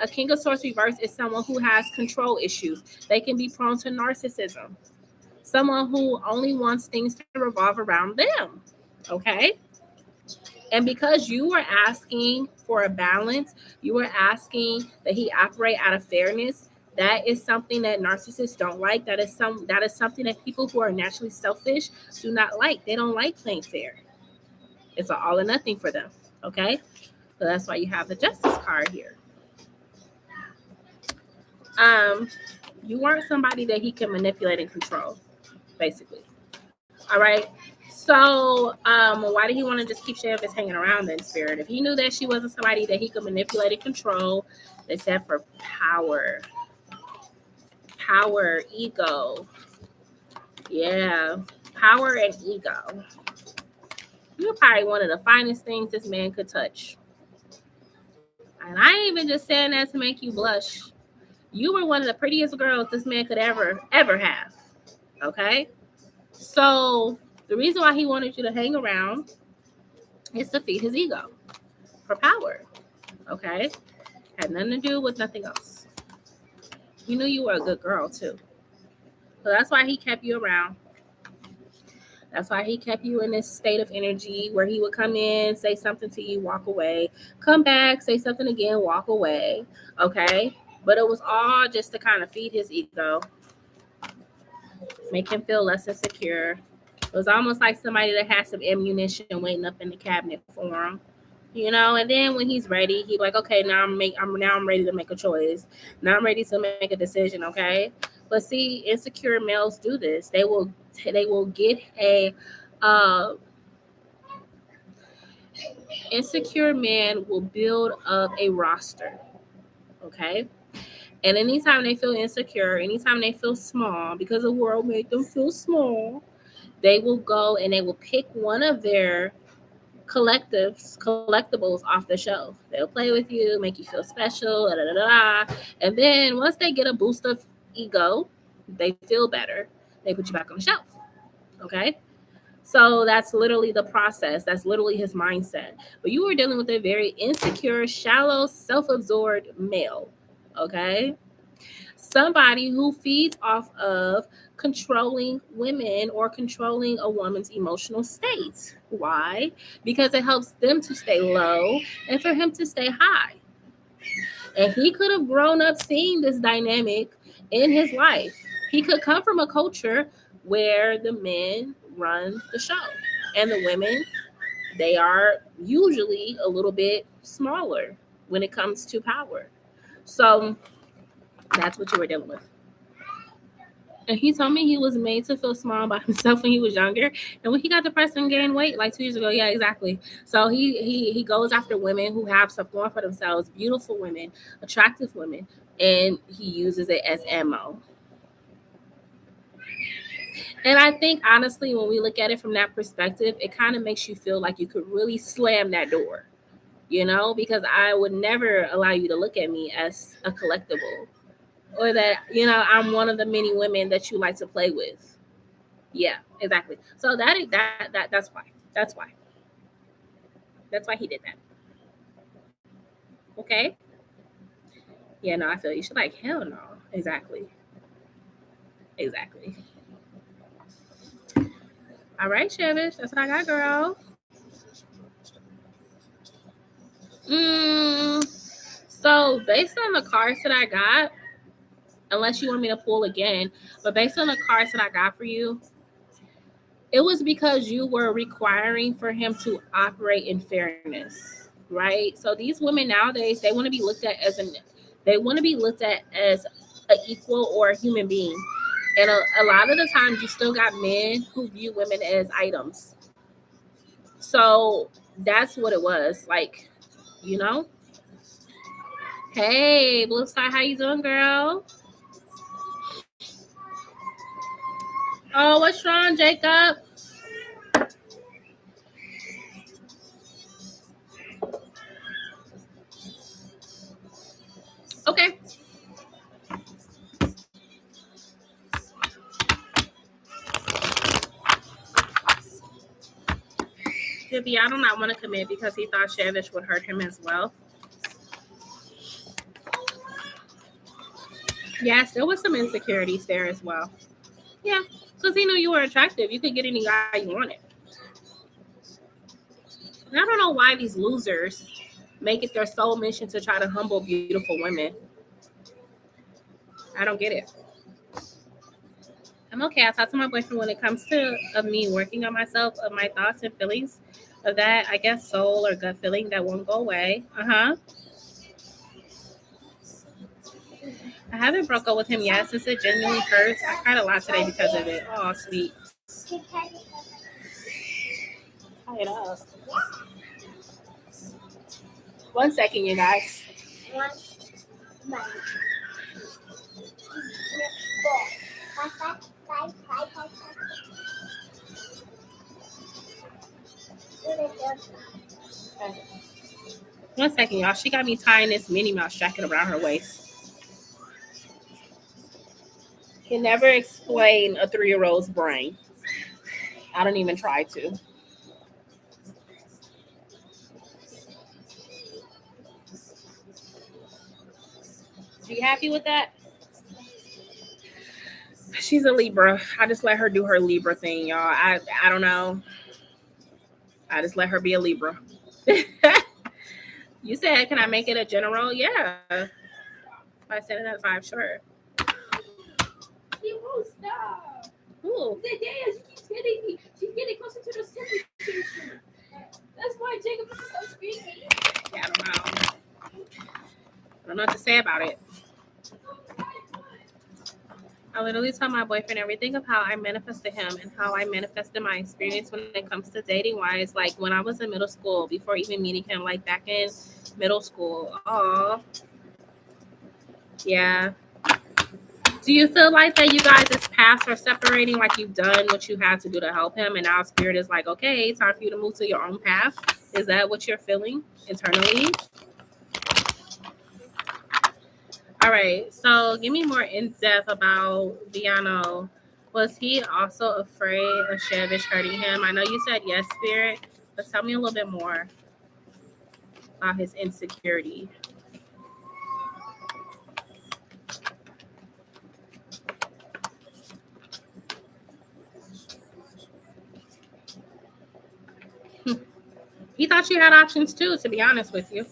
King of Swords reverse is someone who has control issues. They can be prone to narcissism. Someone who only wants things to revolve around them. Okay? And because you were asking for a balance, you were asking that he operate out of fairness. That is something that narcissists don't like. That is something that people who are naturally selfish do not like. They don't like playing fair. It's an all or nothing for them. Okay? So that's why you have the Justice card here. You weren't somebody that he can manipulate and control, basically. All right. So, why did he want to just keep Chevich hanging around in Spirit? If he knew that she wasn't somebody that he could manipulate and control, they said for power, ego. Yeah, power and ego. You're probably one of the finest things this man could touch. And I ain't even just saying that to make you blush. You were one of the prettiest girls this man could ever have. Okay? So the reason why he wanted you to hang around is to feed his ego for power. Okay? Had nothing to do with nothing else. He knew you were a good girl too. So that's why he kept you around. That's why he kept you in this state of energy where he would come in, say something to you, walk away, come back, say something again, walk away. Okay? But it was all just to kind of feed his ego, make him feel less insecure. It was almost like somebody that had some ammunition waiting up in the cabinet for him, you know. And then when he's ready, he's like, okay, now I'm ready to make a choice. Now I'm ready to make a decision. Okay, But see, insecure males do this. They will get a insecure man will build up a roster. Okay. And anytime they feel insecure, anytime they feel small, because the world made them feel small, they will go and they will pick one of their collectibles off the shelf. They'll play with you, make you feel special, da, da, da, da. And then once they get a boost of ego, they feel better. They put you back on the shelf. Okay? So that's literally the process. That's literally his mindset. But you are dealing with a very insecure, shallow, self-absorbed male. Okay? Somebody who feeds off of controlling women or controlling a woman's emotional state. Why? Because it helps them to stay low and for him to stay high. And he could have grown up seeing this dynamic in his life. He could come from a culture where the men run the show and the women, they are usually a little bit smaller when it comes to power. So that's what you were dealing with. And he told me he was made to feel small by himself when he was younger. And when he got depressed and gained weight like 2 years ago, yeah, exactly. So he goes after women who have stuff going for themselves, beautiful women, attractive women, and he uses it as ammo. And I think, honestly, when we look at it from that perspective, it kind of makes you feel like you could really slam that door, you know, because I would never allow you to look at me as a collectible. Or that, you know, I'm one of the many women that you like to play with. Yeah, exactly. So that's why. That's why. That's why he did that. Okay? Yeah, no, I feel you should like, hell no. Exactly. Exactly. All right, Chevish. That's what I got, girl. So based on the cards that I got, unless you want me to pull again, but based on the cards that I got for you, it was because you were requiring for him to operate in fairness, right? So these women nowadays, they want to be looked at as an equal or a human being. And a lot of the times you still got men who view women as items. So that's what it was. Like, you know? Hey, Blue Star, how you doing, girl? Oh, what's wrong, Jacob? Okay. Viviano do not want to commit because he thought Chevish would hurt him as well. Yes, there was some insecurities there as well. Yeah, because he knew you were attractive. You could get any guy you wanted. And I don't know why these losers make it their sole mission to try to humble beautiful women. I don't get it. I'm okay. I talk to my boyfriend when it comes to me working on myself, of my thoughts and feelings, of that, I guess, soul or gut feeling that won't go away. I haven't broke up with him yet since it genuinely hurts. I cried a lot today because of it. Oh, sweet. Tie it up. 1 second, you guys. One second, y'all. She got me tying this Minnie Mouse jacket around her waist. Can never explain a 3-year-old's brain. I don't even try to. Are you happy with that? She's a Libra. I just let her do her Libra thing, y'all. I don't know. I just let her be a Libra. You said, can I make it a general? Yeah. If I said it at 5, sure. He won't stop. Who? She keeps hitting me. She's getting closer to the stepping station. That's why Jacob is so screaming. Yeah, I don't know. I don't know what to say about it. I literally tell my boyfriend everything of how I manifested him and how I manifested my experience when it comes to dating wise. Like when I was in middle school, before even meeting him, like back in middle school. Oh, yeah. Do you feel like that you guys' paths are separating, like you've done what you had to do to help him, and now spirit is like, okay, time for you to move to your own path? Is that what you're feeling internally? All right, so give me more in depth about Viano. Was he also afraid of Shevish hurting him? I know you said yes, spirit, but tell me a little bit more about his insecurity. He thought you had options too, to be honest with you.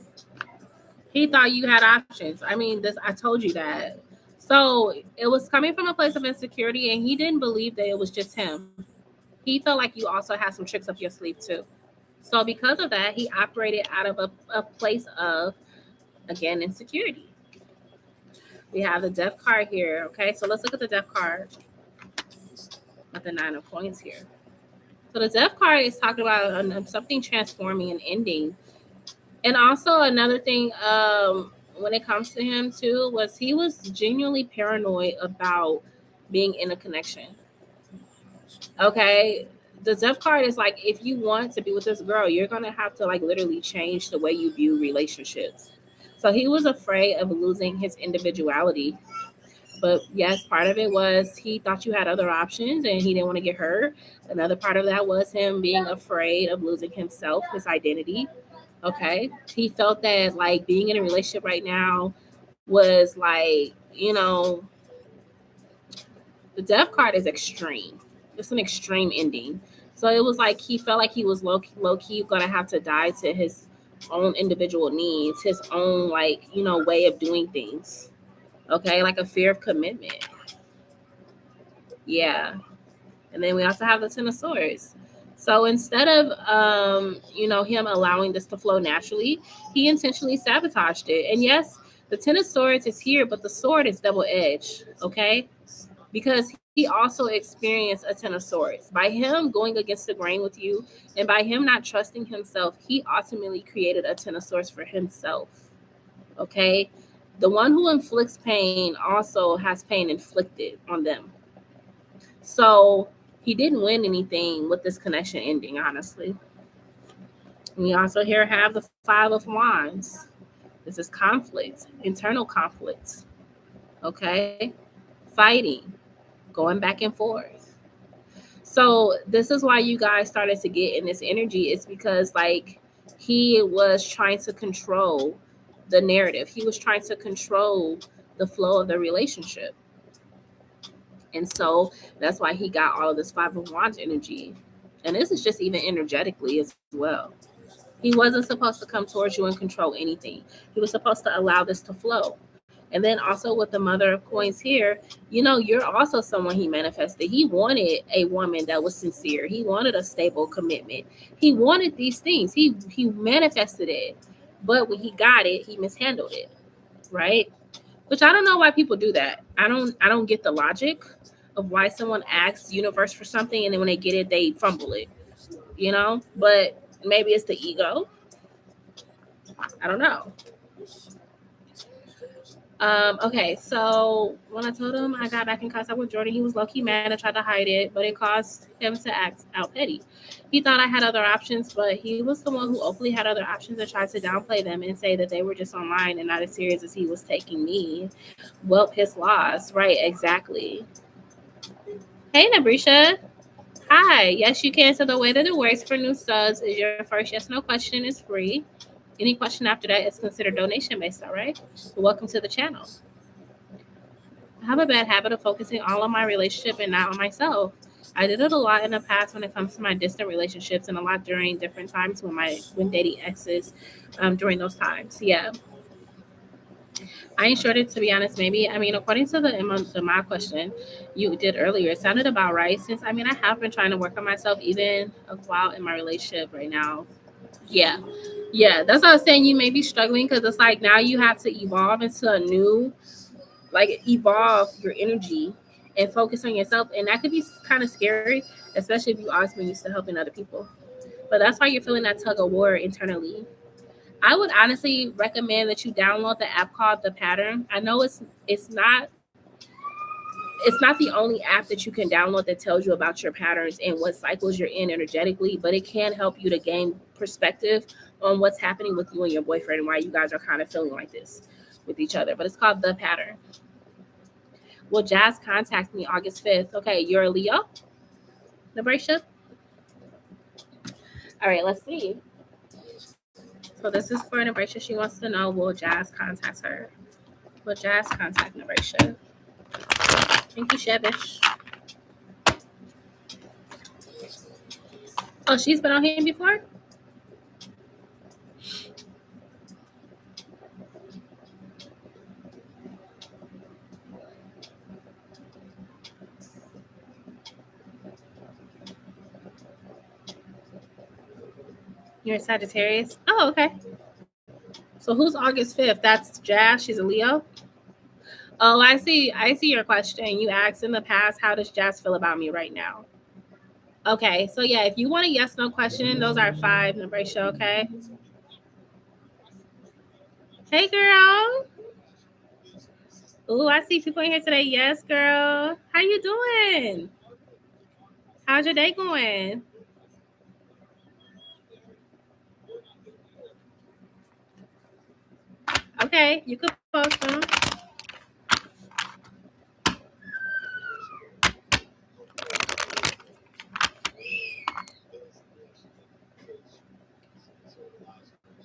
He thought you had options. I mean, this I told you that. So it was coming from a place of insecurity, and he didn't believe that it was just him. He felt like you also had some tricks up your sleeve too. So because of that, he operated out of a place of, again, insecurity. We have the death card here. Okay, so let's look at the death card with the 9 of coins here. So the death card is talking about something transforming and ending. And also another thing, when it comes to him too, was he was genuinely paranoid about being in a connection. Okay. The death card is like, if you want to be with this girl, you're gonna have to like literally change the way you view relationships. So he was afraid of losing his individuality. But yes, part of it was he thought you had other options and he didn't want to get hurt. Another part of that was him being afraid of losing himself, his identity. Okay. He felt that like being in a relationship right now was like, the death card is extreme. It's an extreme ending. So it was like he felt like he was low key gonna have to die to his own individual needs, his own like, way of doing things. Okay, like a fear of commitment. Yeah. And then we also have the Ten of Swords. So instead of him allowing this to flow naturally, he intentionally sabotaged it. And yes, the Ten of Swords is here, but the sword is double edged, okay? Because he also experienced a Ten of Swords. By him going against the grain with you and by him not trusting himself, he ultimately created a Ten of Swords for himself. Okay? The one who inflicts pain also has pain inflicted on them. So he didn't win anything with this connection ending, honestly. We also here have the Five of Wands. This is conflict, internal conflict. Okay? Fighting, going back and forth. So this is why you guys started to get in this energy. It's because like he was trying to control the narrative. He was trying to control the flow of the relationship. And so that's why he got all of this Five of Wands energy. And this is just even energetically as well. He wasn't supposed to come towards you and control anything. He was supposed to allow this to flow. And then also with the Mother of Coins here, you're also someone he manifested. He wanted a woman that was sincere. He wanted a stable commitment. He wanted these things. He manifested it. But when he got it, he mishandled it. Right? Which I don't know why people do that. I don't get the logic of why someone asks universe for something and then when they get it, they fumble it. But maybe it's the ego. I don't know. Okay, so when I told him I got back in contact with Jordan, he was low-key mad and tried to hide it, but it caused him to act out petty. He thought I had other options, but he was the one who openly had other options and tried to downplay them and say that they were just online and not as serious as he was taking me. Well, his loss. Right, exactly. Hey, Nabrisha. Hi. Yes, you can. So the way that it works for new subs is your first yes, no question is free. Any question after that is considered donation based, all right? Welcome to the channel. I have a bad habit of focusing all on my relationship and not on myself. I did it a lot in the past when it comes to my distant relationships and a lot during different times when dating exes during those times. Yeah. I ain't sure to be honest, maybe. I mean, according to my question you did earlier, it sounded about right. Since, I have been trying to work on myself even while in my relationship right now. Yeah. Yeah, that's what I was saying. You may be struggling because it's like now you have to evolve into a new, like evolve your energy and focus on yourself. And that could be kind of scary, especially if you always been used to helping other people. But that's why you're feeling that tug of war internally. I would honestly recommend that you download the app called The Pattern. I know it's not the only app that you can download that tells you about your patterns and what cycles you're in energetically, but it can help you to gain perspective on what's happening with you and your boyfriend and why you guys are kind of feeling like this with each other. But it's called The Pattern. Will Jazz contact me August 5th? Okay, you're a Leo, Nebraska? All right, let's see. So this is for Nebraska. She wants to know, will Jazz contact her? Will Jazz contact Nebraska? Thank you, Shevish. Oh, she's been on here before? You're a Sagittarius? Oh, okay. So who's August 5th? That's Jazz. She's a Leo. Oh, I see. I see your question. You asked in the past, how does Jazz feel about me right now? Okay. So yeah, if you want a yes no question, those are 5, Nebraska, okay? Hey girl. Ooh, I see people in here today. Yes, girl. How you doing? How's your day going? Okay, you could post them.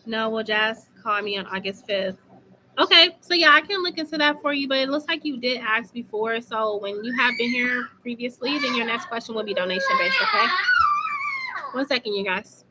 No, will Jazz call me on August 5th? Okay, so yeah, I can look into that for you, but it looks like you did ask before. So when you have been here previously, then your next question will be donation based, okay? 1 second, you guys.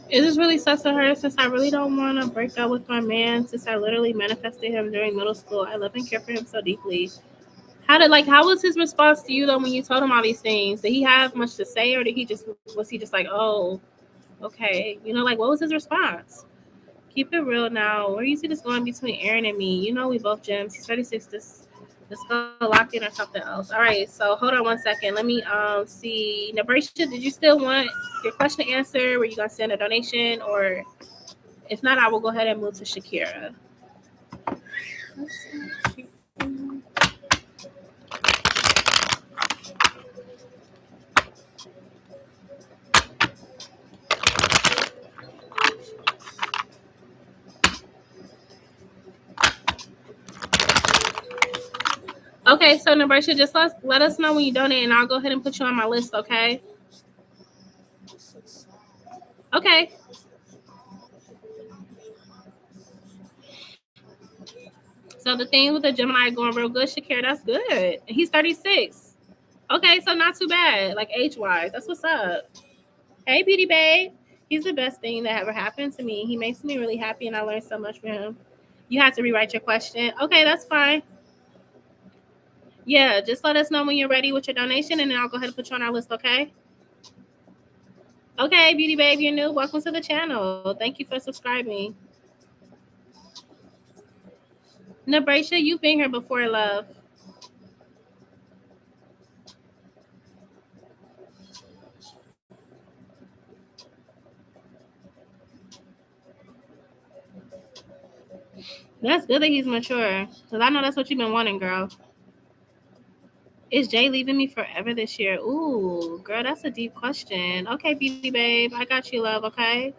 It just really sucks to her since I really don't want to break up with my man since I literally manifested him during middle school. I love and care for him so deeply. How was his response to you though when you told him all these things? Did he have much to say or did he just was he just like, oh, okay. Like what was his response? Keep it real now. Where you see this going between Aaron and me? We both gems. He's 36. Let's go locked in or something else. All right. So hold on 1 second. Let me see. Nebraska, did you still want your question answered? Were you gonna send a donation? Or if not, I will go ahead and move to Shakira. Okay, so Nebraska, just let us know when you donate, and I'll go ahead and put you on my list. Okay. Okay. So the thing with the Gemini going real good, Shakira, that's good. He's 36. Okay, so not too bad, like age-wise. That's what's up. Hey, Beauty Babe. He's the best thing that ever happened to me. He makes me really happy, and I learned so much from him. You have to rewrite your question. Okay, that's fine. Yeah, just let us know when you're ready with your donation, and then I'll go ahead and put you on our list, okay? Okay, Beauty Babe, you're new. Welcome to the channel. Thank you for subscribing. Nebraska, you've been here before, love. That's good that he's mature, because I know that's what you've been wanting, girl. Is Jay leaving me forever this year? Ooh, girl, that's a deep question. Okay, Beauty Babe, I got you, love, okay?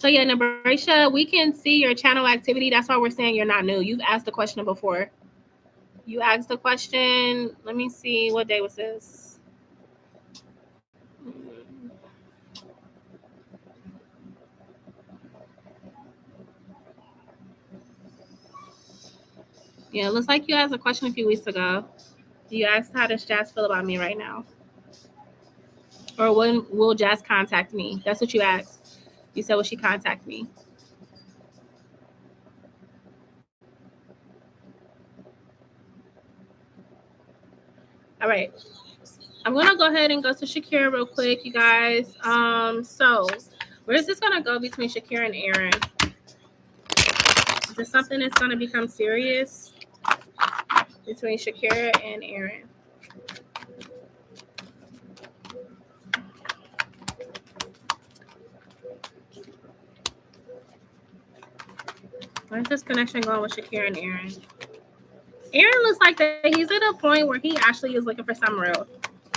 So yeah, Nabrasha, we can see your channel activity. That's why we're saying you're not new. You've asked the question before. You asked the question. Let me see. What day was this? Yeah, it looks like you asked a question a few weeks ago. You asked, how does Jazz feel about me right now? Or when will Jazz contact me? That's what you asked. You said, will she contact me? All right. I'm going to go ahead and go to Shakira real quick, you guys. So where is this going to go between Shakira and Aaron? Is this something that's going to become serious between Shakira and Aaron? Where's this connection going with Shakira and Aaron? Aaron looks like that he's at a point where he actually is looking for something real.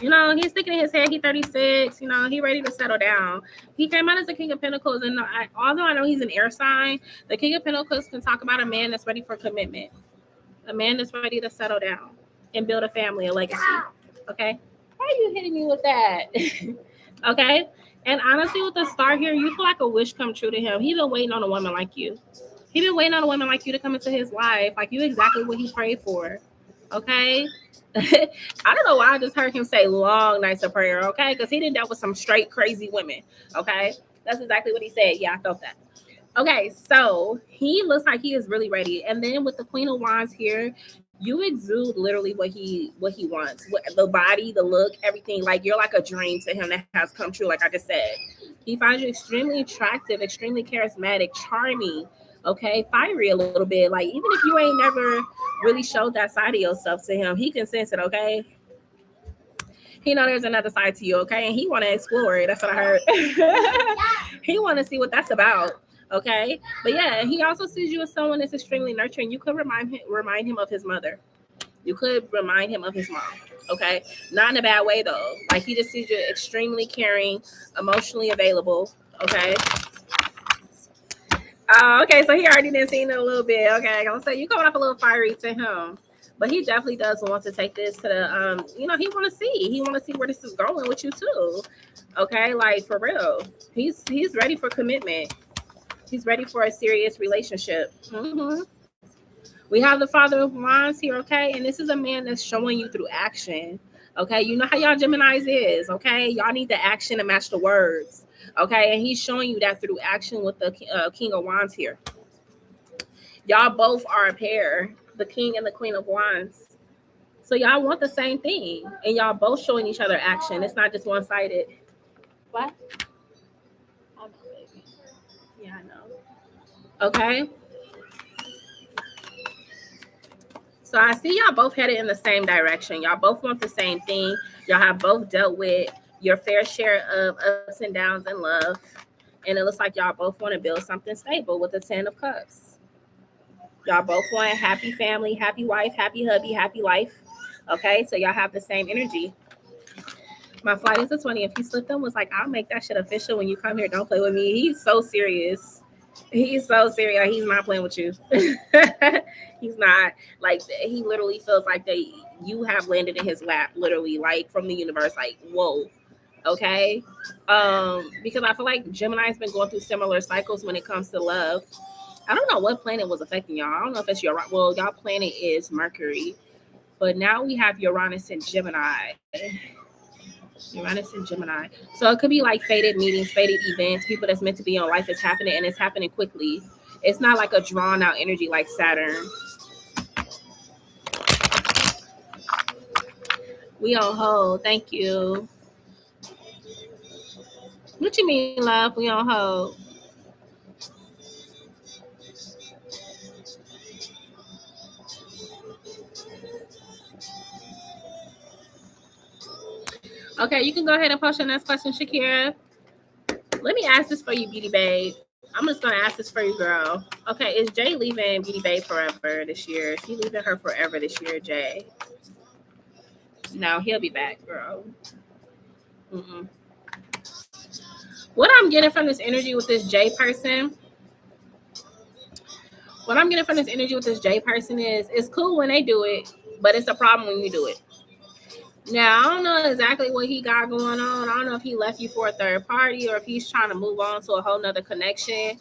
You know, he's thinking in his head, he's 36, you know, he's ready to settle down. He came out as the King of Pentacles, and although I know he's an air sign, the King of Pentacles can talk about a man that's ready for commitment, a man that's ready to settle down and build a family, a legacy. Okay? Why are you hitting me with that? Okay? And honestly, with the star here, you feel like a wish come true to him. He's been waiting on a woman like you. He's been waiting on a woman like you to come into his life. Like, you exactly what he prayed for. Okay? I don't know why I just heard him say long nights of prayer, okay? Because he didn't deal with some straight crazy women, okay? That's exactly what he said. Yeah, I felt that. Okay, so he looks like he is really ready. And then with the Queen of Wands here, you exude literally what he wants. The body, the look, everything. Like, you're like a dream to him that has come true, like I just said. He finds you extremely attractive, extremely charismatic, charming, okay, fiery a little bit. Like, even if you ain't never really showed that side of yourself to him, he can sense it, okay? He know there's another side to you, okay? And he want to explore it. That's what I heard. He want to see what that's about, okay? But yeah, he also sees you as someone that's extremely nurturing. You could remind him of his mother. You could remind him of his mom, okay? Not in a bad way, though. Like, he just sees you extremely caring, emotionally available, okay? Okay, so he already done seen it a little bit. Okay, I'm gonna say you coming off a little fiery to him, but he definitely does want to take this to the you know, he want to see where this is going with you too. Okay, like, for real, he's ready for commitment. He's ready for a serious relationship. We have the Father of Wands here, okay, and this is a man that's showing you through action. Okay, you know how y'all Geminis is. Okay, y'all need the action to match the words. Okay, and he's showing you that through action with the King of Wands here. Y'all both are a pair, the King and the Queen of Wands. So y'all want the same thing, and y'all both showing each other action. It's not just one-sided. What? I know, baby. Yeah, I know. Okay. So I see y'all both headed in the same direction. Y'all both want the same thing. Y'all have both dealt with your fair share of ups and downs in love. And it looks like y'all both want to build something stable with the 10 of Cups. Y'all both want a happy family, happy wife, happy hubby, happy life. Okay, so y'all have the same energy. My flight is the 20th. He slipped them, was like, I'll make that shit official when you come here. Don't play with me. He's so serious. He's so serious. He's not playing with you. He's not. Like, he literally feels like you have landed in his lap, literally, like, from the universe. Like, whoa. Okay. Because I feel like Gemini's been going through similar cycles when it comes to love. I don't know what planet was affecting y'all. I don't know if it's y'all planet is Mercury, but now we have Uranus and Gemini. Uranus and Gemini. So it could be like fated meetings, fated events, people that's meant to be in life is happening, and it's happening quickly. It's not like a drawn out energy like Saturn. We on hold. Thank you. What you mean, love? We on hold. Okay, you can go ahead and post your next question, Shakira. Let me ask this for you, Beauty Babe. I'm just gonna ask this for you, girl. Okay, is Jay leaving Beauty Babe forever this year? Is he leaving her forever this year, Jay? No, he'll be back, girl. Mm-mm. What I'm getting from this energy with this J person, what I'm getting from this energy with this J person is it's cool when they do it, but it's a problem when you do it. Now, I don't know exactly what he got going on. I don't know if he left you for a third party or if he's trying to move on to a whole nother connection.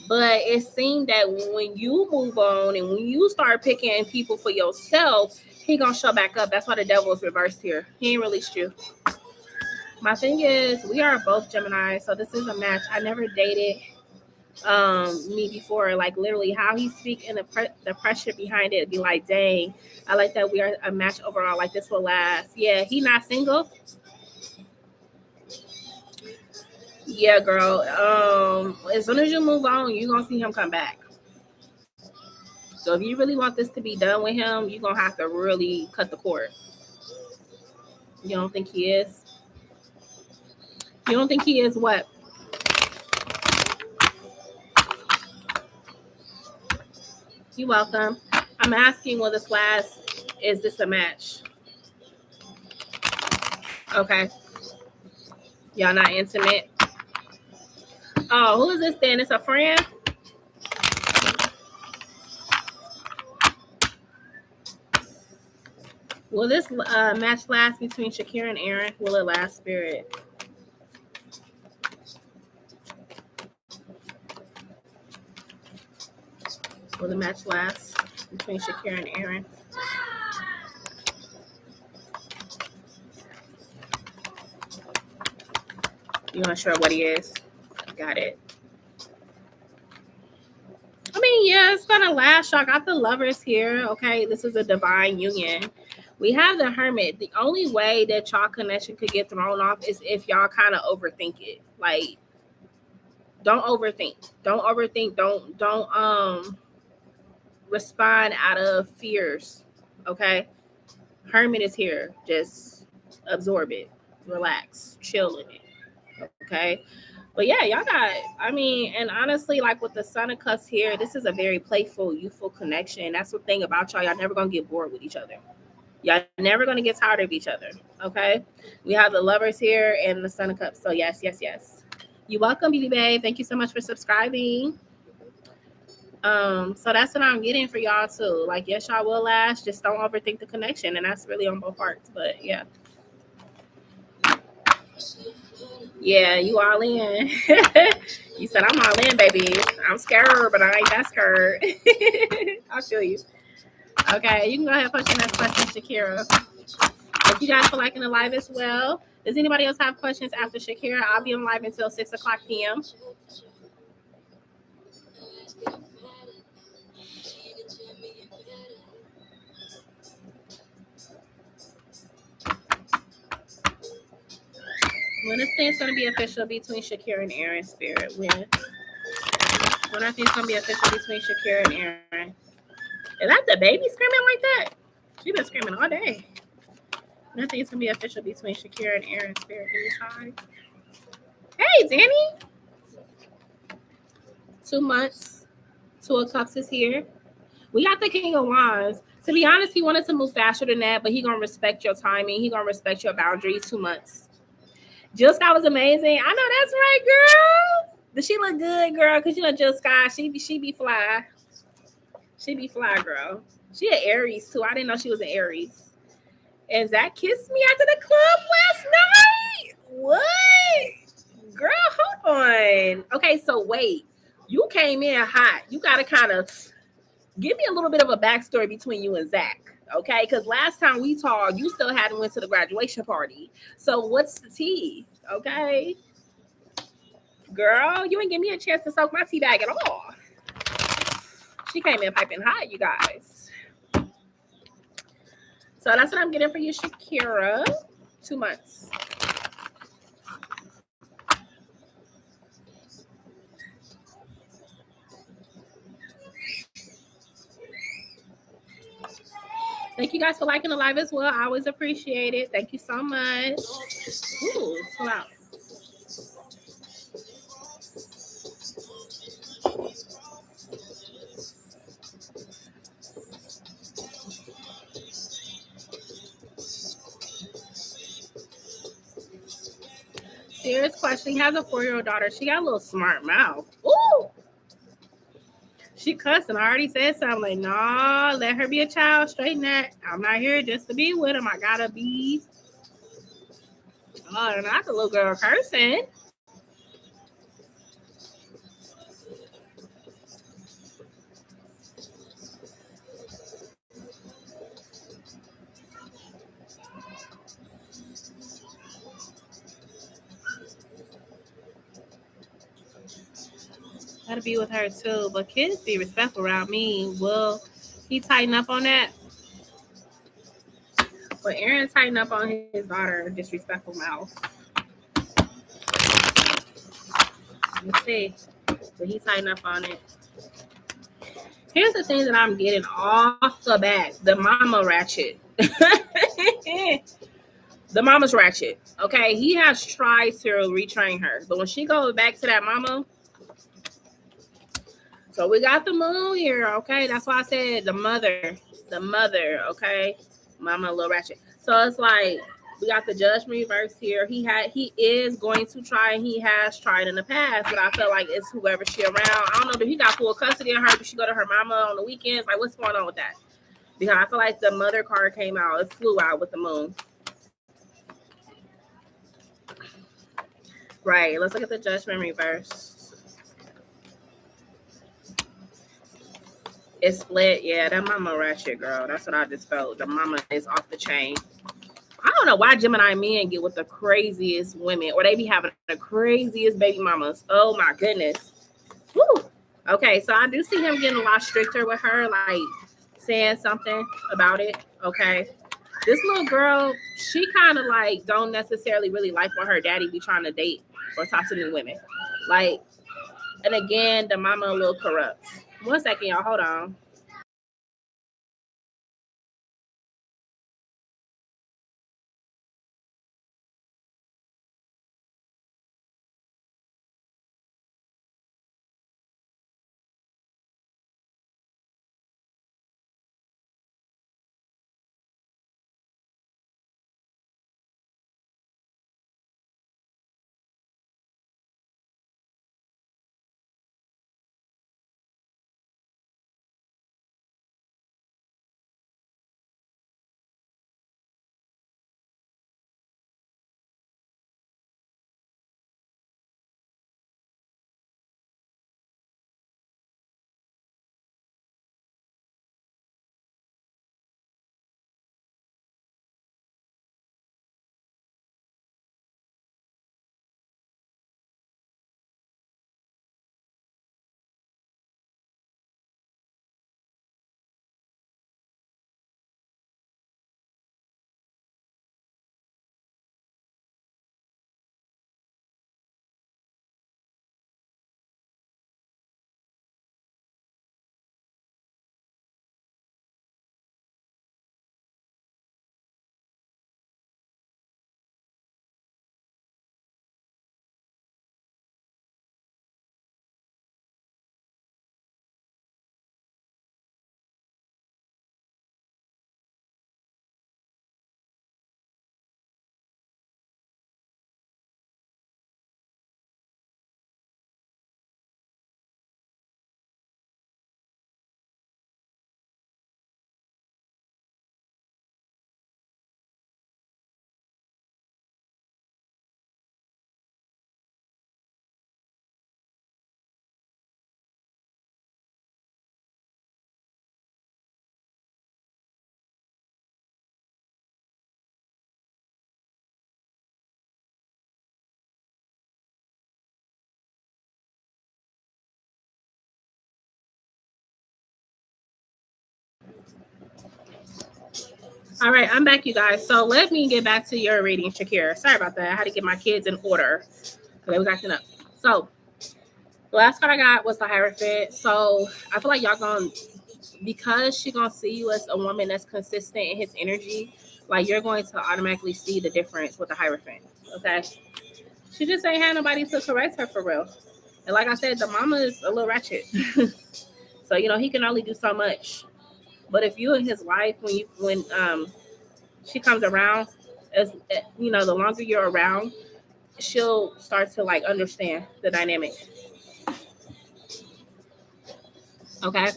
But it seemed that when you move on and when you start picking people for yourself, he gonna show back up. That's why the devil is reversed here. He ain't released you. My thing is, we are both Gemini, so this is a match. I never dated me before. Like literally, how he speak and the pressure behind it be like, dang, I like that we are a match overall. Like this will last. Yeah, he not single. Yeah, girl. As soon as you move on, you gonna see him come back. So if you really want this to be done with him, you're gonna have to really cut the cord. You don't think he is? You don't think he is what? You're welcome. I'm asking, will this last? Is this a match? Okay. Y'all not intimate? Oh, who is this then? It's a friend? Will this match last between Shakira and Aaron? Will it last, Spirit? Will the match last between Shakira and Aaron? You not sure what he is? Got it. I mean, yeah, it's gonna last. I got the lovers here. Okay, this is a divine union. We have the hermit. The only way that y'all connection could get thrown off is if y'all kind of overthink it. Like, don't overthink. Don't overthink. Don't respond out of fears. Okay, hermit is here. Just absorb it, relax, chill in it. Okay. But yeah, y'all got, I mean, and honestly, like with the Son of Cups here, this is a very playful, youthful connection. That's the thing about y'all. Y'all never gonna get bored with each other. Y'all never gonna get tired of each other. Okay. We have the lovers here and the Son of Cups. So yes, yes, yes. You're welcome, BB Babe. Thank you so much for subscribing. So that's what I'm getting for y'all too. Like, yes, y'all will last. Just don't overthink the connection, and that's really on both parts. But yeah. Yeah, you all in. You said I'm all in, baby. I'm scared, but I ain't that scared. I'll show you. Okay, you can go ahead and post your next question, Shakira. If you guys feel like in the live as well. Does anybody else have questions after Shakira? I'll be on live until 6 o'clock p.m. When is things going to be official between Shakira and Aaron, Spirit? When are things going to be official between Shakira and Aaron? Is that the baby screaming like that? She been screaming all day. Nothing's gonna be official between Shakira and Aaron, Spirit. Give me time. Hey, Danny. 2 months. 2 of Cups is here. We got the King of Wands. To be honest, he wanted to move faster than that, but he gonna respect your timing. He gonna respect your boundaries. 2 months. Jill Scott was amazing. I know that's right, girl. Does she look good, girl? Cause you know Jill Scott, she be fly. She be fly, girl. She an Aries too. I didn't know she was an Aries. And Zach kissed me after the club last night. What? Girl, hold on. Okay, so wait. You came in hot. You got to kind of give me a little bit of a backstory between you and Zach. Okay, because last time we talked, you still hadn't went to the graduation party. So what's the tea? Okay. Girl, you ain't give me a chance to soak my tea bag at all. She came in piping hot, you guys. So that's what I'm getting for you, Shakira. 2 months. Thank you guys for liking the live as well. I always appreciate it. Thank you so much. Ooh, it's loud. Serious question. He has a 4-year-old daughter. She got a little smart mouth. Ooh. She cussing. I already said something like, nah, let her be a child. Straighten that. I'm not here just to be with him. I gotta be. Oh, not the little girl cursing. Gotta be with her too. But kids be respectful around me. Will he tighten up on that? But Aaron tighten up on his daughter disrespectful mouth. Let's see. But he tighten up on it. Here's the thing that I'm getting off the bat. The mama ratchet. The mama's ratchet. Okay. He has tried to retrain her. But when she goes back to that mama, so we got the moon here, okay? That's why I said the mother, okay? Mama a little ratchet. So it's like we got the judgment reverse here. He is going to try, and he has tried in the past, but I feel like it's whoever she around. I don't know, do he got full custody of her? Does she go to her mama on the weekends? Like, what's going on with that? Because I feel like the mother card came out. It flew out with the moon. Right. Let's look at the judgment reverse. It's split. Yeah, that mama ratchet, girl. That's what I just felt. The mama is off the chain. I don't know why Gemini men get with the craziest women, or they be having the craziest baby mamas. Oh my goodness. Woo. Okay, so I do see him getting a lot stricter with her, like saying something about it. Okay. This little girl, she kind of like don't necessarily really like when her daddy be trying to date or talk to new women. Like, and again, the mama a little corrupt. 1 second, y'all. Hold on. All right, I'm back, you guys. So let me get back to your reading, Shakira. Sorry about that. I had to get my kids in order because they was acting up. So the last card I got was the Hierophant. So I feel like y'all gonna, because she gonna see you as a woman that's consistent in his energy, like you're going to automatically see the difference with the Hierophant. Okay. She just ain't had nobody to correct her for real. And like I said, the mama is a little ratchet. So, he can only do so much. But if you in his life, when she comes around, as the longer you're around, she'll start to like understand the dynamic. Okay.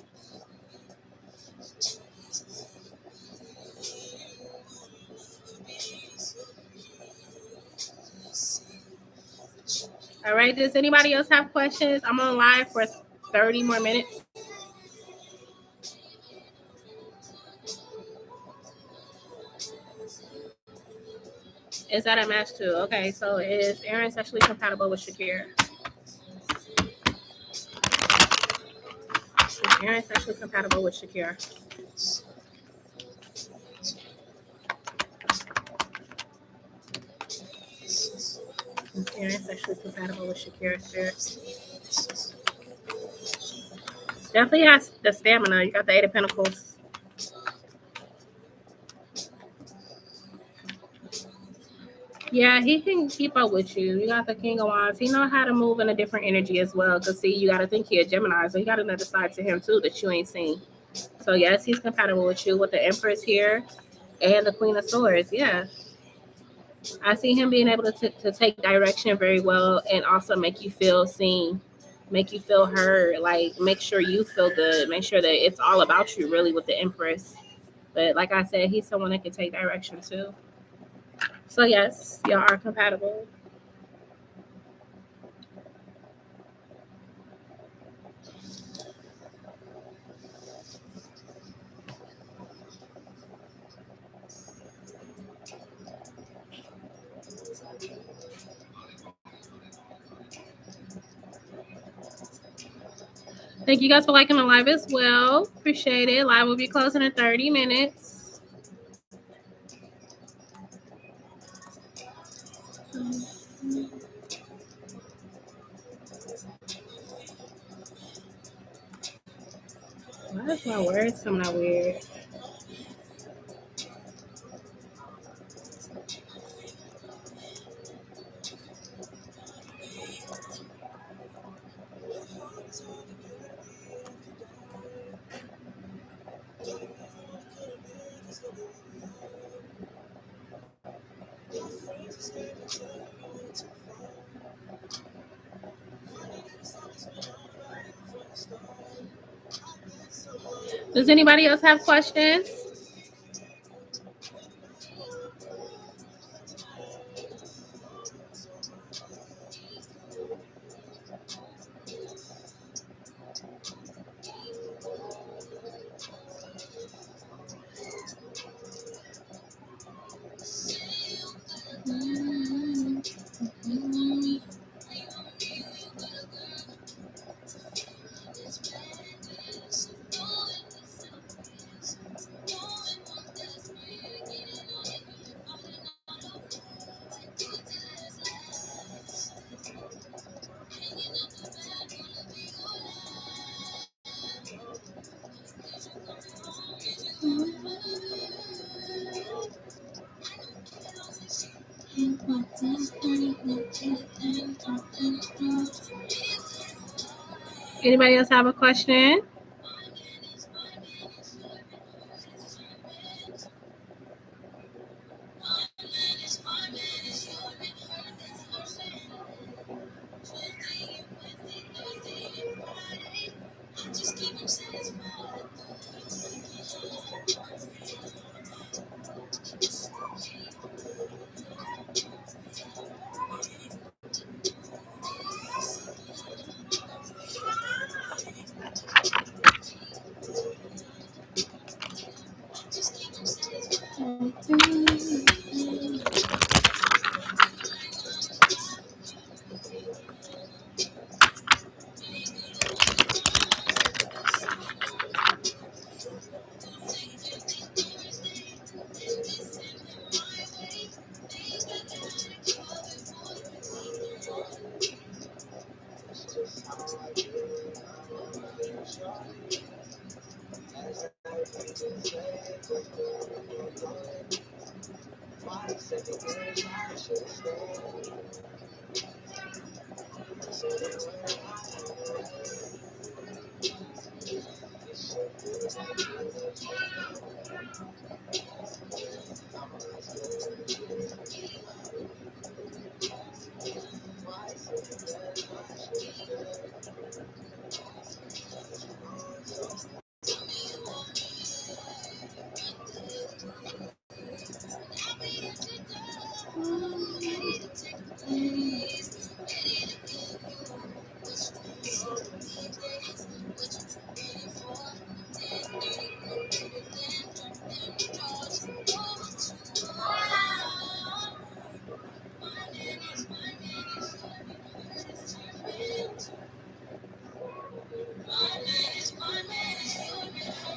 All right. Does anybody else have questions? I'm on live for 30 more minutes. Is that a match too? Okay. So is Aaron sexually compatible with Shakira? Is Aaron sexually compatible with Shakira? Is Aaron sexually compatible with Shakira spirit? Definitely has the stamina. You got the Eight of Pentacles. Yeah, he can keep up with you. You got the King of Wands. He know how to move in a different energy as well. Because, see, you got to think he a Gemini. So you got another side to him, too, that you ain't seen. So, yes, he's compatible with you with the Empress here and the Queen of Swords. Yeah. I see him being able to take direction very well and also make you feel seen, make you feel heard, like make sure you feel good, make sure that it's all about you really with the Empress. But like I said, he's someone that can take direction too. So yes, y'all are compatible. Thank you guys for liking the live as well. Appreciate it. Live will be closing in 30 minutes. Why is my words coming out weird? Does anybody else have questions? Anybody else have a question?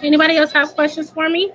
Anybody else have questions for me?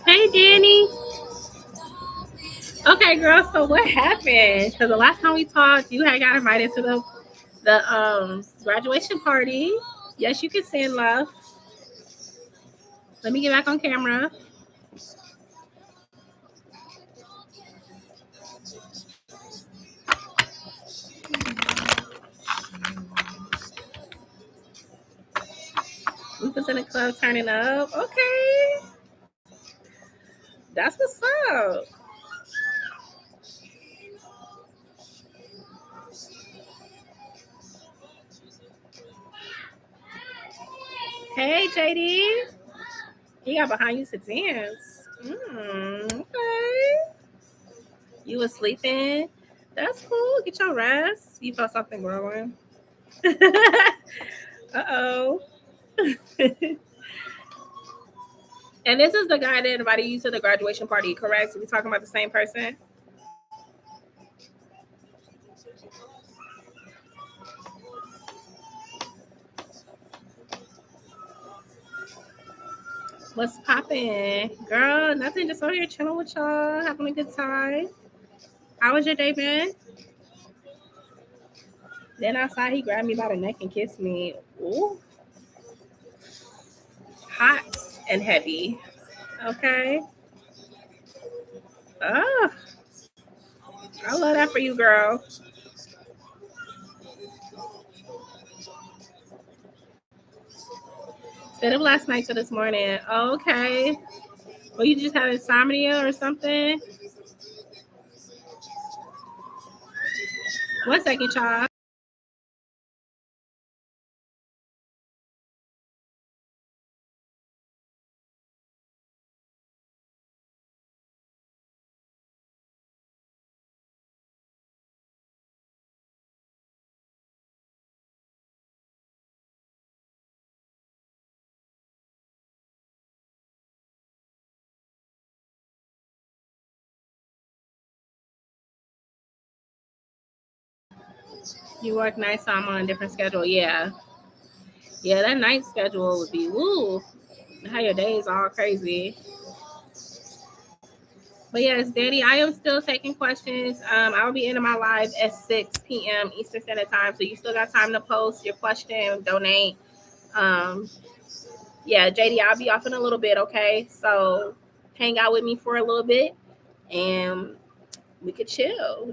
Hey, Danny. Okay, girl. So what happened? Because the last time we talked, you had got invited to the graduation party. Yes, you can send love. Let me get back on camera. We was in the club turning up. Okay. That's what's up. Hey, JD. He got behind you to dance. Okay. You was sleeping. That's cool. Get your rest. You felt something growing. Uh-oh. And this is the guy that invited you to the graduation party, correct? So we talking about the same person? What's poppin'? Girl, nothing. Just over here chilling with y'all, having a good time. How was your day, been? Then outside, he grabbed me by the neck and kissed me. Ooh, hot and heavy. Okay. Oh, I love that for you, girl. Instead of last night to this morning. Okay. Well, you just had insomnia or something? One second, child. You work nights, so I'm on a different schedule. Yeah. Yeah, that night schedule would be woo. How your days all crazy. But yes, Danny, I am still taking questions. I'll be ending my live at 6 p.m. Eastern Standard Time. So you still got time to post your question, donate. Um, yeah, JD, I'll be off in a little bit, okay? So hang out with me for a little bit and we could chill.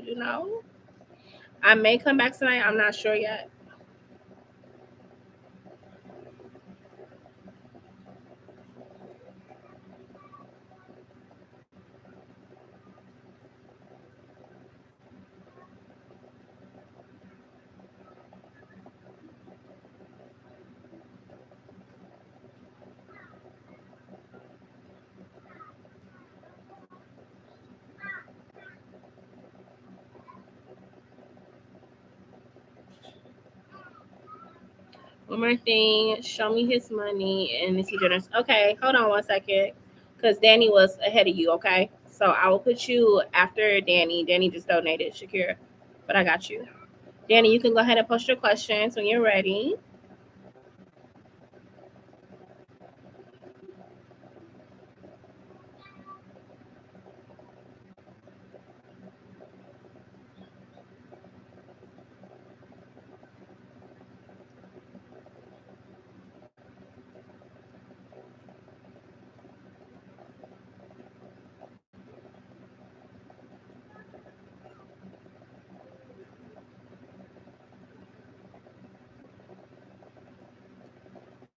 I may come back tonight. I'm not sure yet. One more thing. Show me his money and is he generous? Okay, hold on one second. Because Danny was ahead of you, okay? So I will put you after Danny. Danny just donated, Shakira. But I got you. Danny, you can go ahead and post your questions when you're ready.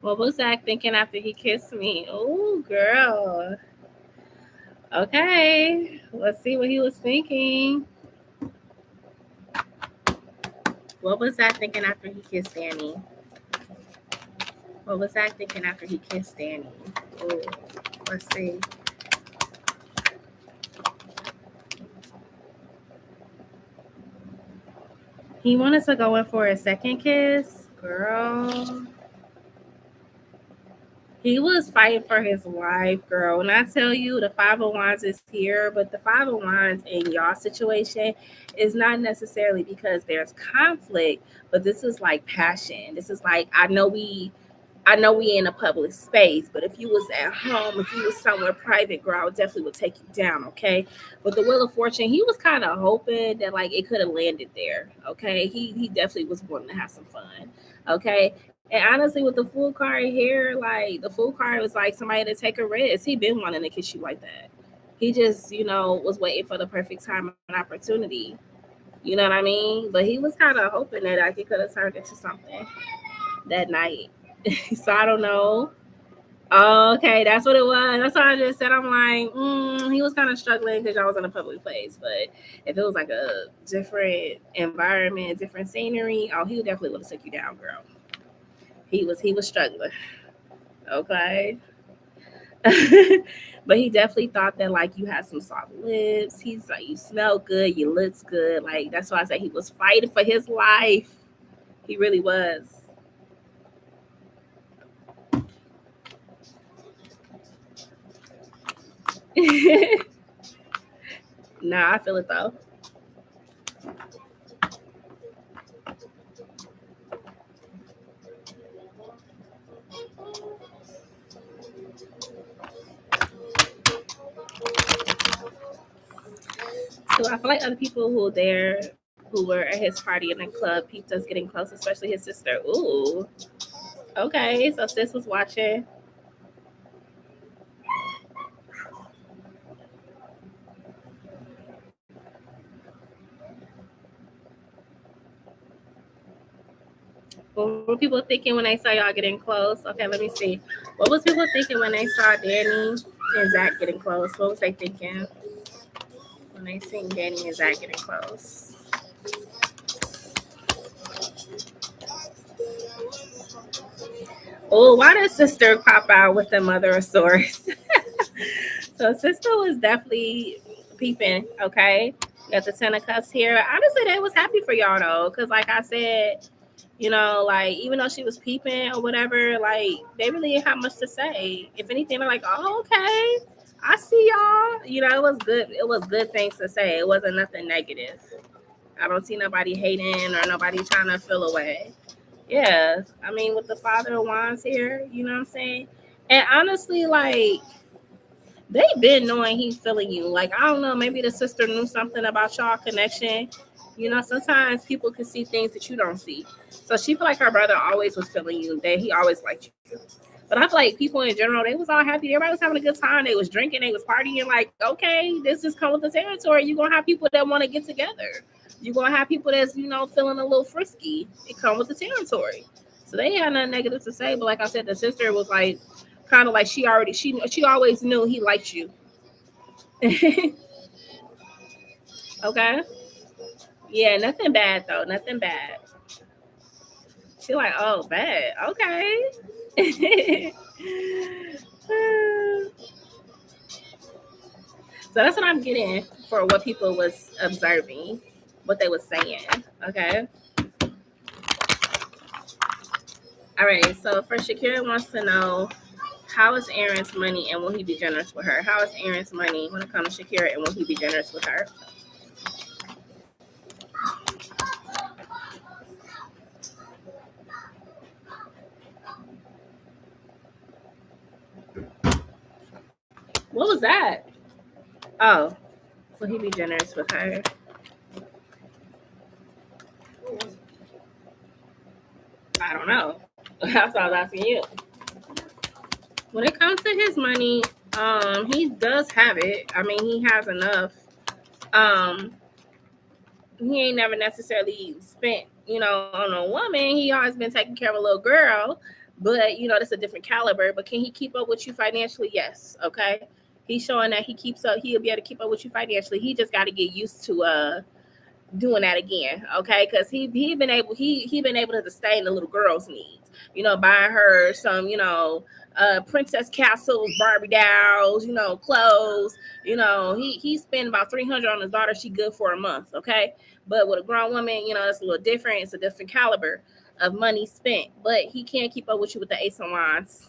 What was Zach thinking after he kissed me? Oh, girl. Okay. Let's see what he was thinking. What was Zach thinking after he kissed Danny? What was Zach thinking after he kissed Danny? Oh, let's see. He wanted to go in for a second kiss. Girl. He was fighting for his life, girl. When I tell you the Five of Wands is here, but the Five of Wands in y'all situation is not necessarily because there's conflict, but this is like passion. This is like I know we in a public space, but if you was at home, if you was somewhere private, girl, I would definitely would take you down, okay? But the Wheel of Fortune, he was kind of hoping that like it could have landed there, okay? He definitely was wanting to have some fun, okay? And honestly, with the Fool card here, like the Fool card was like somebody to take a risk. He been wanting to kiss you like that. He just, was waiting for the perfect time and opportunity. You know what I mean? But he was kind of hoping that like it could have turned into something that night. So I don't know. Oh, okay, that's what it was. That's what I just said. I'm like, he was kind of struggling because I was in a public place. But if it was like a different environment, different scenery, oh, he definitely would have took you down, girl. He was struggling. Okay. But he definitely thought that like you had some soft lips. He's like you smell good, you looks good. Like that's why I said he was fighting for his life. He really was. Nah, I feel it though. too. I feel like other people who were there, who were at his party in the club, peeped us getting close, especially his sister. Ooh. Okay, so sis was watching. What were people thinking when they saw y'all getting close? Okay, let me see. What was people thinking when they saw Danny and Zach getting close? What was they thinking when they seen Danny and Zach getting close? Oh, why did sister pop out with the mother of swords? So sister was definitely peeping, okay? Got the Ten of Cups here. Honestly, they was happy for y'all though, because like I said, you know, like even though she was peeping or whatever, like they really didn't have much to say. If anything, they're like, oh, okay, I see y'all. You know, it was good. It was good things to say. It wasn't nothing negative. I don't see nobody hating or nobody trying to feel away. Yeah, I mean, with the Father of Wands here, you know what I'm saying? And honestly, like they been knowing he's feeling you. Like, I don't know, maybe the sister knew something about y'all connection. You know, sometimes people can see things that you don't see. So she feel like her brother always was feeling you, that he always liked you. But I feel like people in general, they was all happy. Everybody was having a good time. They was drinking, they was partying. Like, okay, this is come with the territory. You're gonna have people that want to get together. You're gonna have people that's, you know, feeling a little frisky. It come with the territory. So they had nothing negative to say. But like I said, the sister was like kind of like she always knew he liked you. Okay. Yeah, nothing bad though. Nothing bad. She like, oh, bad. Okay. So that's what I'm getting for what people was observing, what they was saying. Okay. All right. So for Shakira wants to know, how is Aaron's money and will he be generous with her? How is Aaron's money when it comes to Shakira and will he be generous with her? What was that? Oh, will he be generous with her? I don't know. That's what I was asking you. When it comes to his money, he does have it. I mean, he has enough. Um, he ain't never necessarily spent, you know, on a woman. He always been taking care of a little girl, but you know, that's a different caliber. But can he keep up with you financially? Yes. Okay. He's showing that he keeps up. He'll be able to keep up with you financially. He just got to get used to doing that again, okay? Because he been able to sustain the little girl's needs, you know, buying her some, you know, princess castles, Barbie dolls, you know, clothes, you know, he spent about 300 on his daughter. She good for a month, okay? But with a grown woman, you know, it's a little different. It's a different caliber of money spent, but he can't keep up with you with the Ace of Wands.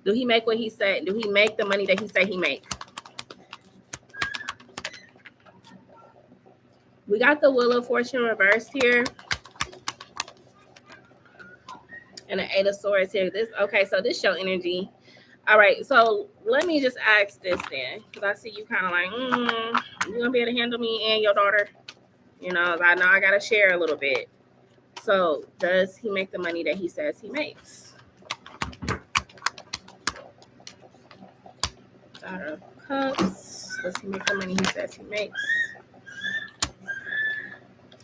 Do he make what he said? Do he make the money that he say he make? We got the Wheel of Fortune reversed here. And the Eight of Swords here. So this show energy. All right, so let me just ask this then, because I see you kind of like, you gonna be able to handle me and your daughter? You know I gotta share a little bit. So does he make the money that he says he makes? Daughter of Cups. Does he make the money he says he makes?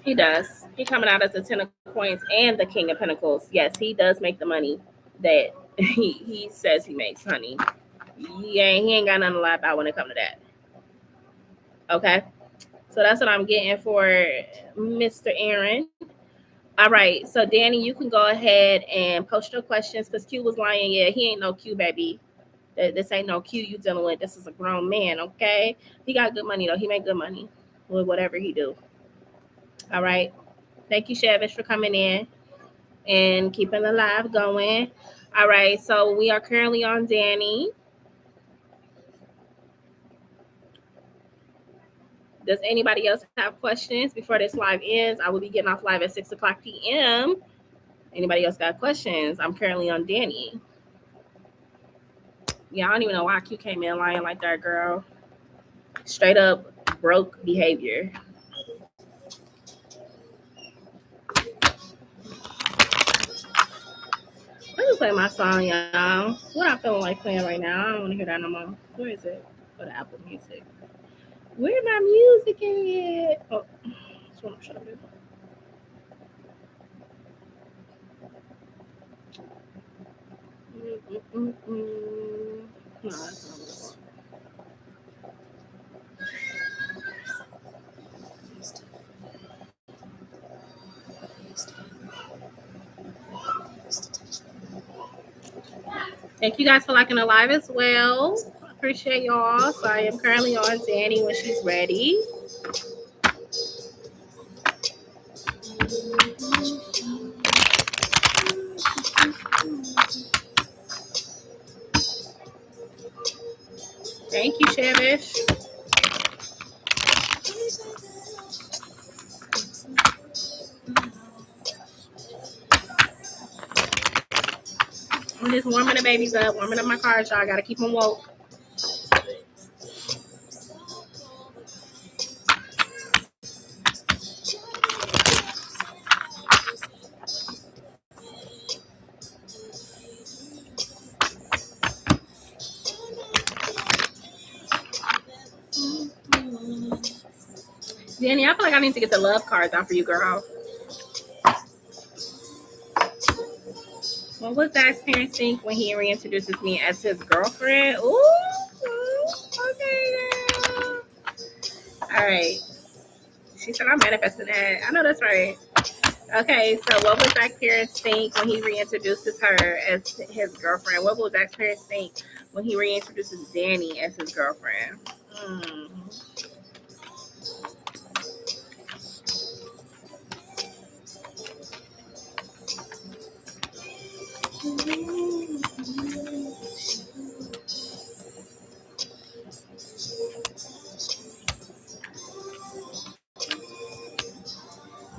He does. He coming out as the Ten of Coins and the King of Pentacles. Yes, he does make the money that he says he makes, honey. He ain't got nothing to lie about when it comes to that. Okay. So that's what I'm getting for Mr. Aaron. All right. So Danny, you can go ahead and post your questions because Q was lying. Yeah, he ain't no Q, baby. This ain't no Q you dealing with. This is a grown man, okay? He got good money though. He make good money with whatever he do. All right. Thank you, Shavish, for coming in and keeping the live going. All right. So we are currently on Danny. Does anybody else have questions before this live ends? I will be getting off live at 6 o'clock p.m. Anybody else got questions? I'm currently on Danny. Yeah, I don't even know why Q came in lying like that, girl. Straight up broke behavior. Let me play my song, y'all. What I feel like playing right now. I don't want to hear that no more. Where is it? Go to Apple Music. Where my music at? Oh, that's what I'm trying to do. No, that's not what I want. Thank you guys for liking the live as well. Appreciate y'all. So I am currently on Danny when she's ready. Thank you, Cherish. I'm just warming the babies up, warming up my car, y'all. I gotta keep them woke. Danny, I feel like I need to get the love cards out for you, girl. What was Zach's parents think when he reintroduces me as his girlfriend? Ooh, okay, girl. All right. She said I'm manifesting that. I know that's right. Okay, so what would Zach's parents think when he reintroduces her as his girlfriend? What will Zach's parents think when he reintroduces Danny as his girlfriend?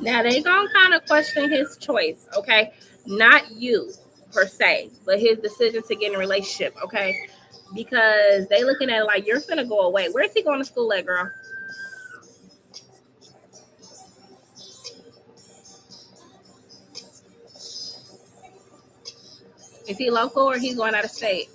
Now they gonna kind of question his choice, okay? Not you per se, but his decision to get in a relationship, okay? Because they looking at it like you're finna go away. Where's he going to school at, girl? Is he local or he's going out of state?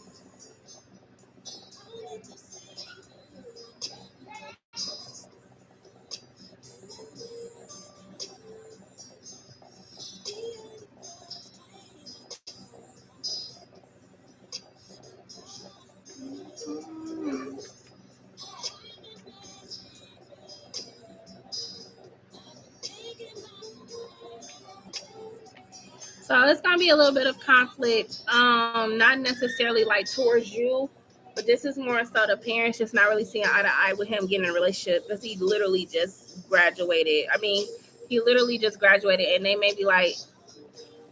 So it's gonna be a little bit of conflict, not necessarily like towards you, but this is more so the parents just not really seeing eye to eye with him getting in a relationship because he literally just graduated. I mean, he literally just graduated, and they may be like,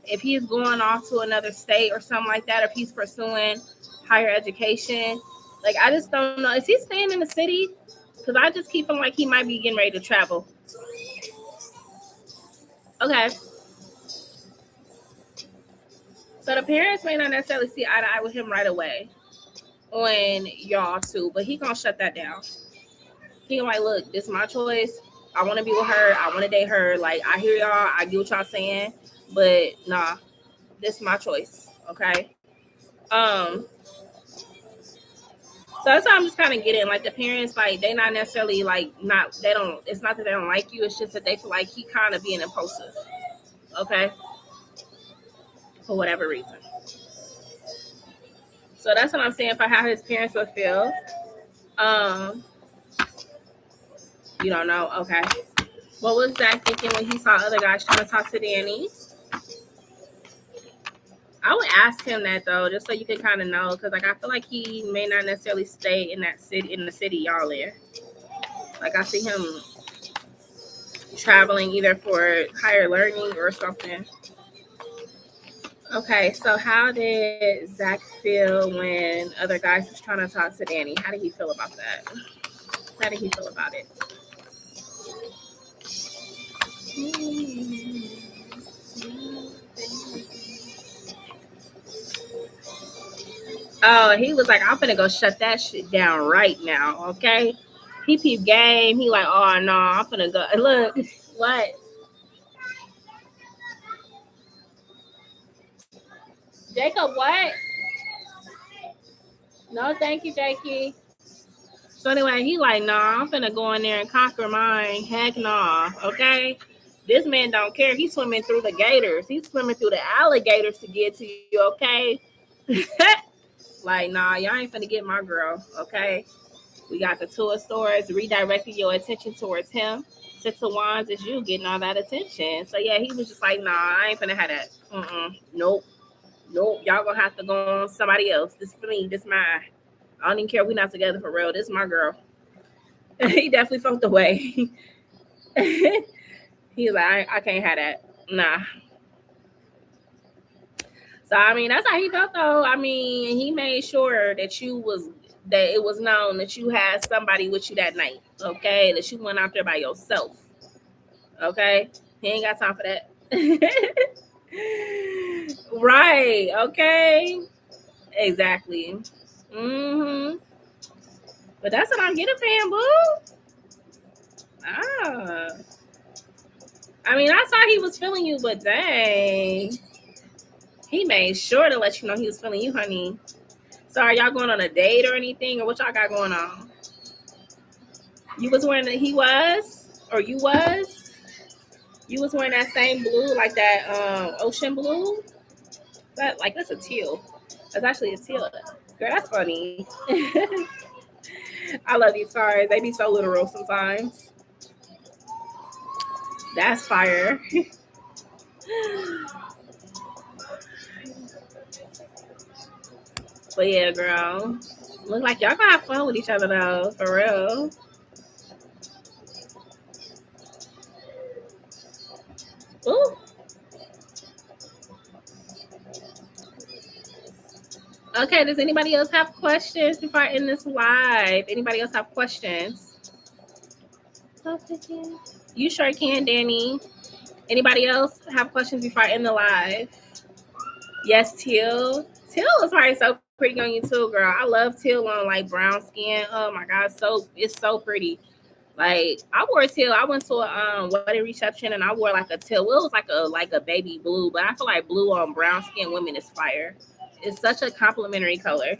if he's going off to another state or something like that, if he's pursuing higher education, like I just don't know. Is he staying in the city? Because I just keep feeling like he might be getting ready to travel. Okay. So the parents may not necessarily see eye to eye with him right away on y'all too, but he gonna shut that down. He gonna like, look, this is my choice. I want to be with her. I want to date her. Like I hear y'all. I get what y'all saying, but nah, this is my choice. Okay. So that's how I'm just kind of getting like the parents like they not necessarily like not they don't. It's not that they don't like you. It's just that they feel like he kind of being impulsive. Okay. For whatever reason. So that's what I'm saying for how his parents would feel. Um, you don't know. Okay. What was Zach thinking when he saw other guys trying to talk to Danny? I would ask him that though, just so you can kind of know, because like I feel like he may not necessarily stay in that city, in the city y'all in. Like I see him traveling either for higher learning or something. Okay, so how did Zach feel when other guys was trying to talk to Danny? How did he feel about that? How did he feel about it? Oh, he was like, I'm gonna go shut that shit down right now, okay? He peep game. He like, oh no, I'm finna go. Look, what? Jacob, what? No, thank you, Jakey. So anyway, he like, nah, I'm finna go in there and conquer mine. Heck nah, okay? This man don't care. He's swimming through the gators. He's swimming through the alligators to get to you, okay? Like, nah, y'all ain't finna get my girl, okay? We got the two of swords redirecting your attention towards him. Six of wands is you getting all that attention. So yeah, he was just like, nah, I ain't finna have that. Nope. Nope. Y'all gonna have to go on somebody else. This for me. This mine. I don't even care if we not together for real. This is my girl. He definitely felt the way. He's like, I can't have that. Nah. So I mean, that's how he felt though. I mean, he made sure that it was known that you had somebody with you that night. Okay, that you went out there by yourself. Okay, he ain't got time for that. Right. Okay. Exactly. But that's what I'm getting, fan boo. Ah. I mean, I saw he was feeling you, but dang. He made sure to let you know he was feeling you, honey. So are y'all going on a date or anything? Or what y'all got going on? You was wearing he was? Or you was? You was wearing that same blue, like that ocean blue? That's a teal. That's actually a teal. Girl, that's funny. I love these cards. They be so literal sometimes. That's fire. But yeah, girl. Look like y'all gonna have fun with each other though, for real. Ooh. Okay, does anybody else have questions before I end this live? Anybody else have questions? You sure can, Danny. Anybody else have questions before I end the live? Yes, teal. Teal is probably so pretty on you too, girl. I love teal on like brown skin. Oh my god, it's so pretty. Like I wore teal. I went to a wedding reception and I wore like a teal. Well, it was like a baby blue, but I feel like blue on brown skin women is fire. It's such a complimentary color.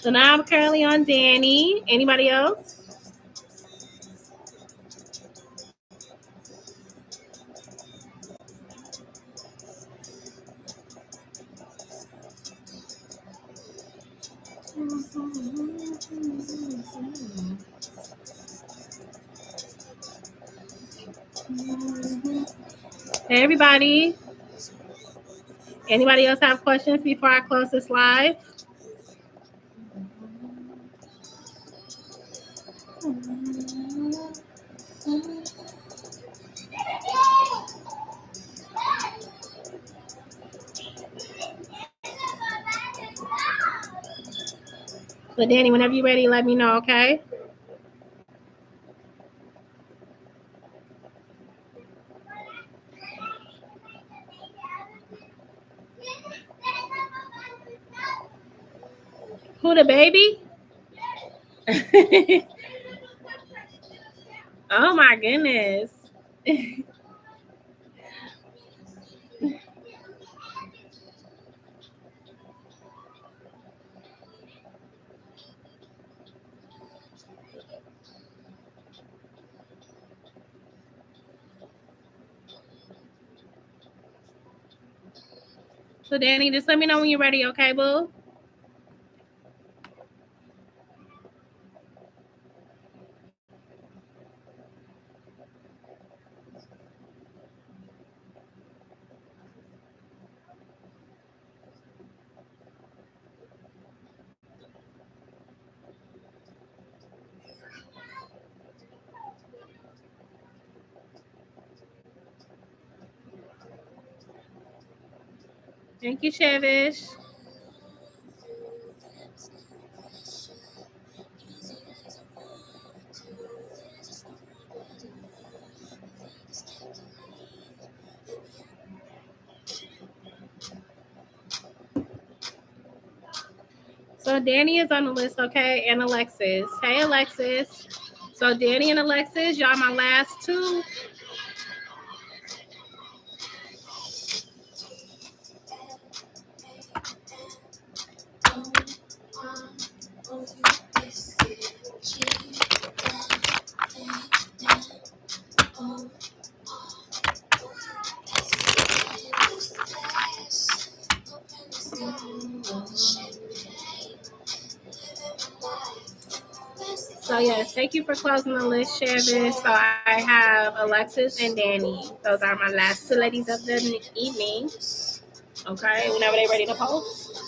So now I'm currently on Danny. Anybody else? Hey, everybody. Anybody else have questions before I close this live? But Danny, whenever you're ready, let me know, okay? Who, the baby? Oh my goodness. So Danny, just let me know when you're ready, okay, boo? Thank you, Chavish. So Danny is on the list, okay, and Alexis. Hey, Alexis. So Danny and Alexis, y'all my last two. So yes, thank you for closing the list, Chavis. So I have Alexis and Danny. Those are my last two ladies of the evening. Okay, whenever they're ready to post.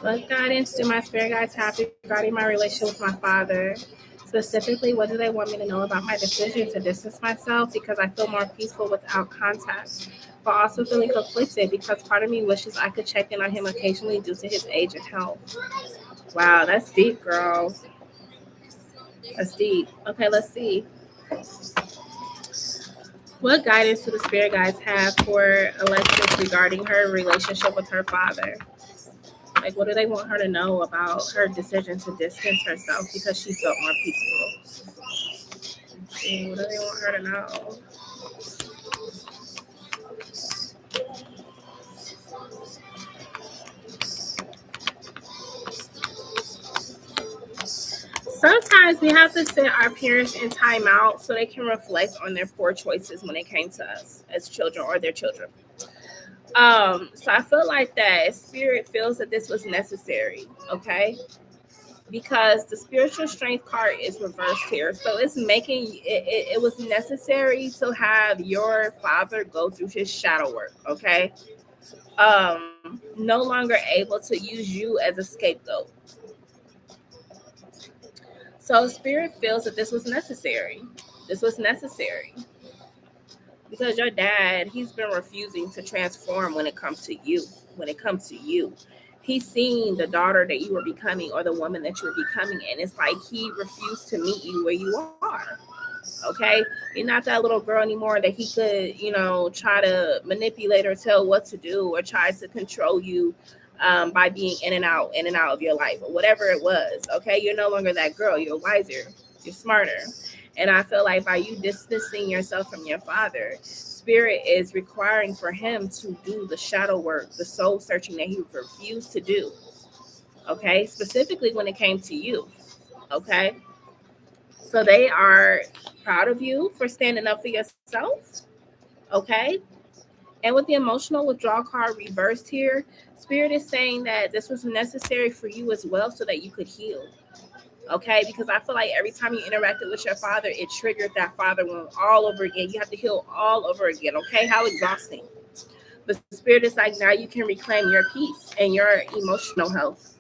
What guidance do my spirit guides have regarding my relationship with my father? Specifically, what do they want me to know about my decision to distance myself because I feel more peaceful without contact, but also feeling conflicted because part of me wishes I could check in on him occasionally due to his age and health. Wow, that's deep, girl. That's deep. Okay, let's see. What guidance do the spirit guides have for Alexis regarding her relationship with her father? Like, what do they want her to know about her decision to distance herself because she felt more peaceful? Let's see, what do they want her to know? Sometimes we have to set our parents in timeout so they can reflect on their poor choices when it came to us as children or their children. So I feel like that spirit feels that this was necessary, okay? Because the spiritual strength card is reversed here. So it's making it was necessary to have your father go through his shadow work, okay? No longer able to use you as a scapegoat. So spirit feels that this was necessary. This was necessary because your dad, he's been refusing to transform when it comes to you. When it comes to you, he's seen the daughter that you were becoming or the woman that you were becoming, and it's like he refused to meet you where you are. Okay, you're not that little girl anymore that he could, try to manipulate or tell what to do or try to control you by being in and out of your life or whatever it was. Okay, you're no longer that girl. You're wiser. You're smarter. And I feel like by you distancing yourself from your father, spirit is requiring for him to do the shadow work, the soul searching that he refused to do. Okay, specifically when it came to you. Okay, so they are proud of you for standing up for yourself. Okay, and with the emotional withdrawal card reversed here, spirit is saying that this was necessary for you as well so that you could heal. Okay, because I feel like every time you interacted with your father, it triggered that father wound all over again. You have to heal all over again. Okay, how exhausting. The spirit is like, now you can reclaim your peace and your emotional health.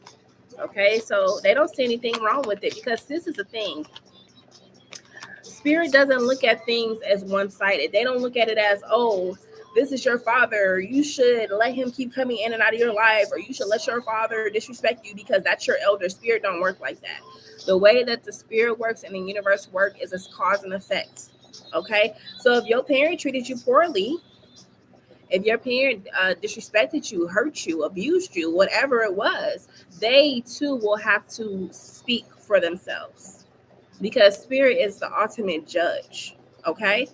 Okay, so they don't see anything wrong with it because this is the thing. Spirit doesn't look at things as one-sided. They don't look at it as, oh, this is your father, you should let him keep coming in and out of your life, or you should let your father disrespect you because that's your elder. Spirit don't work like that. The way that the spirit works and the universe work is as cause and effect. Okay, so if your parent treated you poorly, if your parent disrespected you, hurt you, abused you, whatever it was, they too will have to speak for themselves because spirit is the ultimate judge. Okay,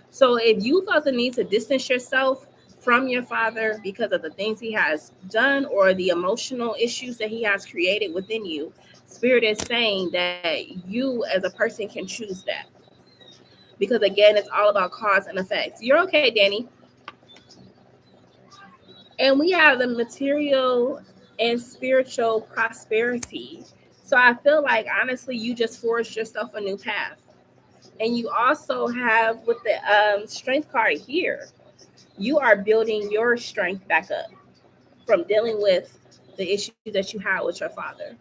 so if you felt the need to distance yourself from your father because of the things he has done or the emotional issues that he has created within you, spirit is saying that you as a person can choose that. Because again, it's all about cause and effect. You're okay, Danny. And we have the material and spiritual prosperity. So I feel like honestly, you just forged yourself a new path. And you also have with the strength card here, you are building your strength back up from dealing with the issues that you had with your father.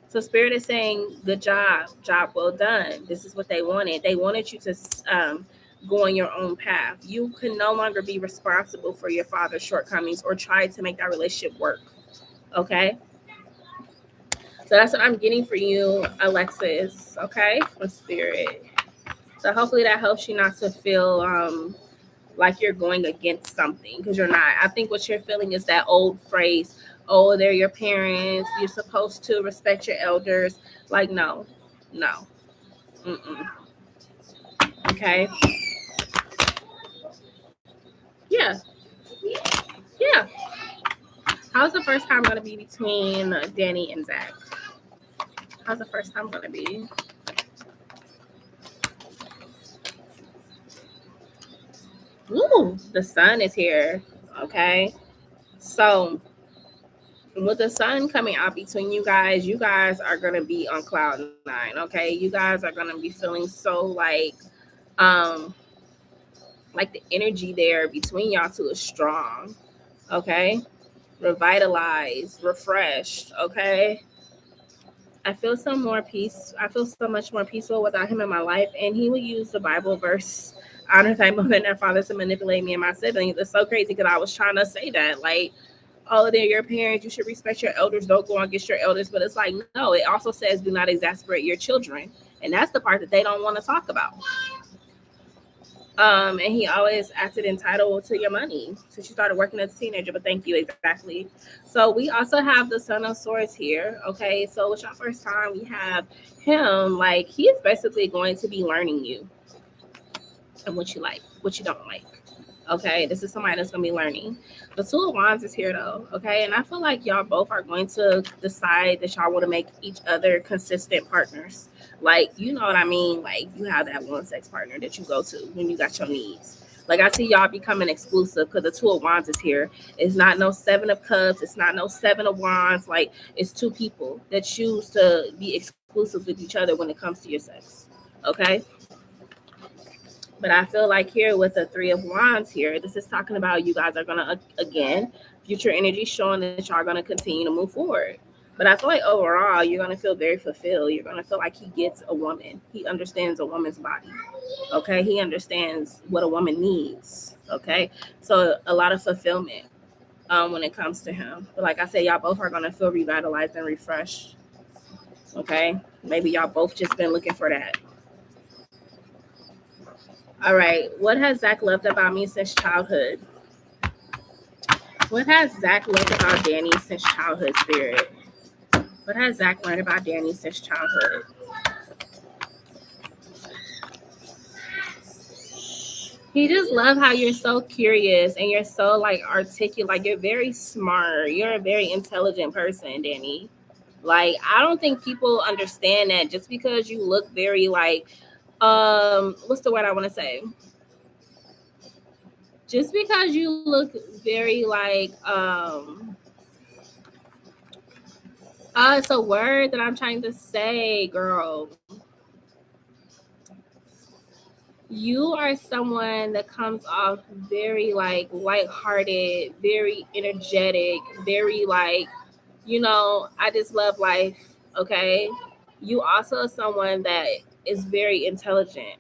So Spirit is saying, good job well done. This is what they wanted. They wanted you to go on your own path. You can no longer be responsible for your father's shortcomings or try to make that relationship work. Okay? So that's what I'm getting for you, Alexis. Okay? With Spirit. So hopefully that helps you not to feel like you're going against something, because you're not. I think what you're feeling is that old phrase, oh, they're your parents, you're supposed to respect your elders. Like, no. Mm-mm. Okay. Yeah. Yeah. How's the first time going to be between Danny and Zach? How's the first time going to be? Ooh, the sun is here. Okay. So with the sun coming out between you guys are going to be on cloud 9. Okay. You guys are going to be feeling so um like the energy there between y'all two is strong. Okay. Revitalized, refreshed. Okay. I feel some more peace. I feel so much more peaceful without him in my life. And he would use the Bible verse, honor thy mother and their fathers, to manipulate me and my siblings. It's so crazy because I was trying to say that. Like, oh, they're your parents. You should respect your elders. Don't go against your elders. But it's like, no, it also says do not exasperate your children. And that's the part that they don't want to talk about. And he always acted entitled to your money since you started working as a teenager. But thank you, exactly. So we also have the Son of Swords here. Okay, so it's our first time. We have him. Like, he is basically going to be learning you and what you like, what you don't like. Okay, this is somebody that's going to be learning. The Two of Wands is here though. Okay, and I feel like y'all both are going to decide that y'all want to make each other consistent partners. Like, you know what I mean? Like, you have that one sex partner that you go to when you got your needs. Like, I see y'all becoming exclusive because the Two of Wands is here. It's not no Seven of Cups. It's not no Seven of Wands. Like, it's two people that choose to be exclusive with each other when it comes to your sex. Okay? But I feel like here with the Three of Wands here, this is talking about you guys are going to, again, future energy showing that y'all are going to continue to move forward. But I feel like overall, you're going to feel very fulfilled. You're going to feel like he gets a woman. He understands a woman's body. Okay. He understands what a woman needs. Okay. So a lot of fulfillment when it comes to him. But like I said, y'all both are going to feel revitalized and refreshed. Okay. Maybe y'all both just been looking for that. All right. What has Zach loved about me since childhood? What has Zach loved about Danny since childhood, Spirit? What has Zach learned about Danny since childhood? He just love how you're so curious and you're so like articulate. Like, you're very smart. You're a very intelligent person, Danny. Like, I don't think people understand that just because you look very like what's the word I want to say? Just because you look very like it's a word that I'm trying to say, girl. You are someone that comes off very like lighthearted, very energetic, very like, you know, I just love life. Okay. You also are someone that is very intelligent.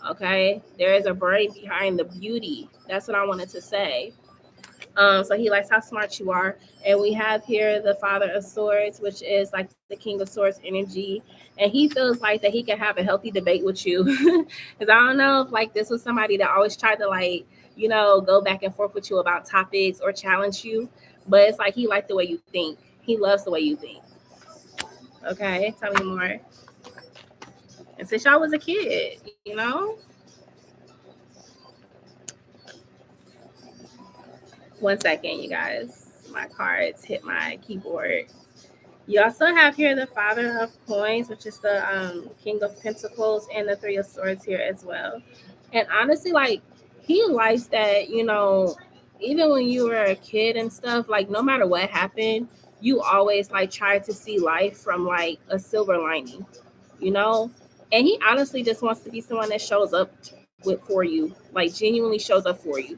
Okay. There is a brain behind the beauty. That's what I wanted to say. So he likes how smart you are. And we have here the Father of Swords, which is like the King of Swords energy. And he feels like that he can have a healthy debate with you. Because I don't know if like this was somebody that always tried to like, you know, go back and forth with you about topics or challenge you. But it's like he liked the way you think. He loves the way you think. Okay, tell me more. And since y'all was a kid, you know? One second, you guys. My cards hit my keyboard. You also have here the Father of Coins, which is the King of Pentacles, and the Three of Swords here as well. And honestly, like, he likes that, you know, even when you were a kid and stuff, like, no matter what happened, you always, like, try to see life from, like, a silver lining, you know? And he honestly just wants to be someone that shows up for you, like genuinely shows up for you.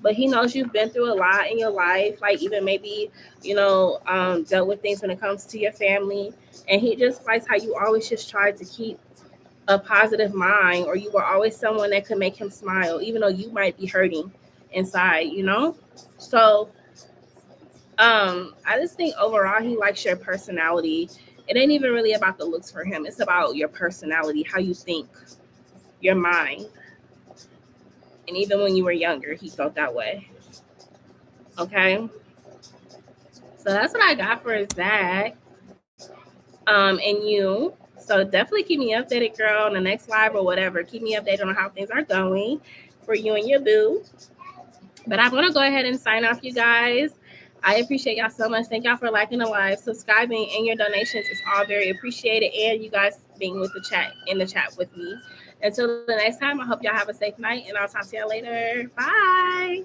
But he knows you've been through a lot in your life, like even maybe, dealt with things when it comes to your family. And he just likes how you always just try to keep a positive mind, or you were always someone that could make him smile, even though you might be hurting inside. So I just think overall he likes your personality. It ain't even really about the looks for him. It's about your personality, how you think, your mind. And even when you were younger, he felt that way. Okay. So that's what I got for Zach. And you. So definitely keep me updated, girl, on the next live or whatever. Keep me updated on how things are going for you and your boo. But I'm gonna go ahead and sign off, you guys. I appreciate y'all so much. Thank y'all for liking the live, subscribing, and your donations is all very appreciated. And you guys being with the chat in the chat with me. Until the next time, I hope y'all have a safe night, and I'll talk to y'all later. Bye.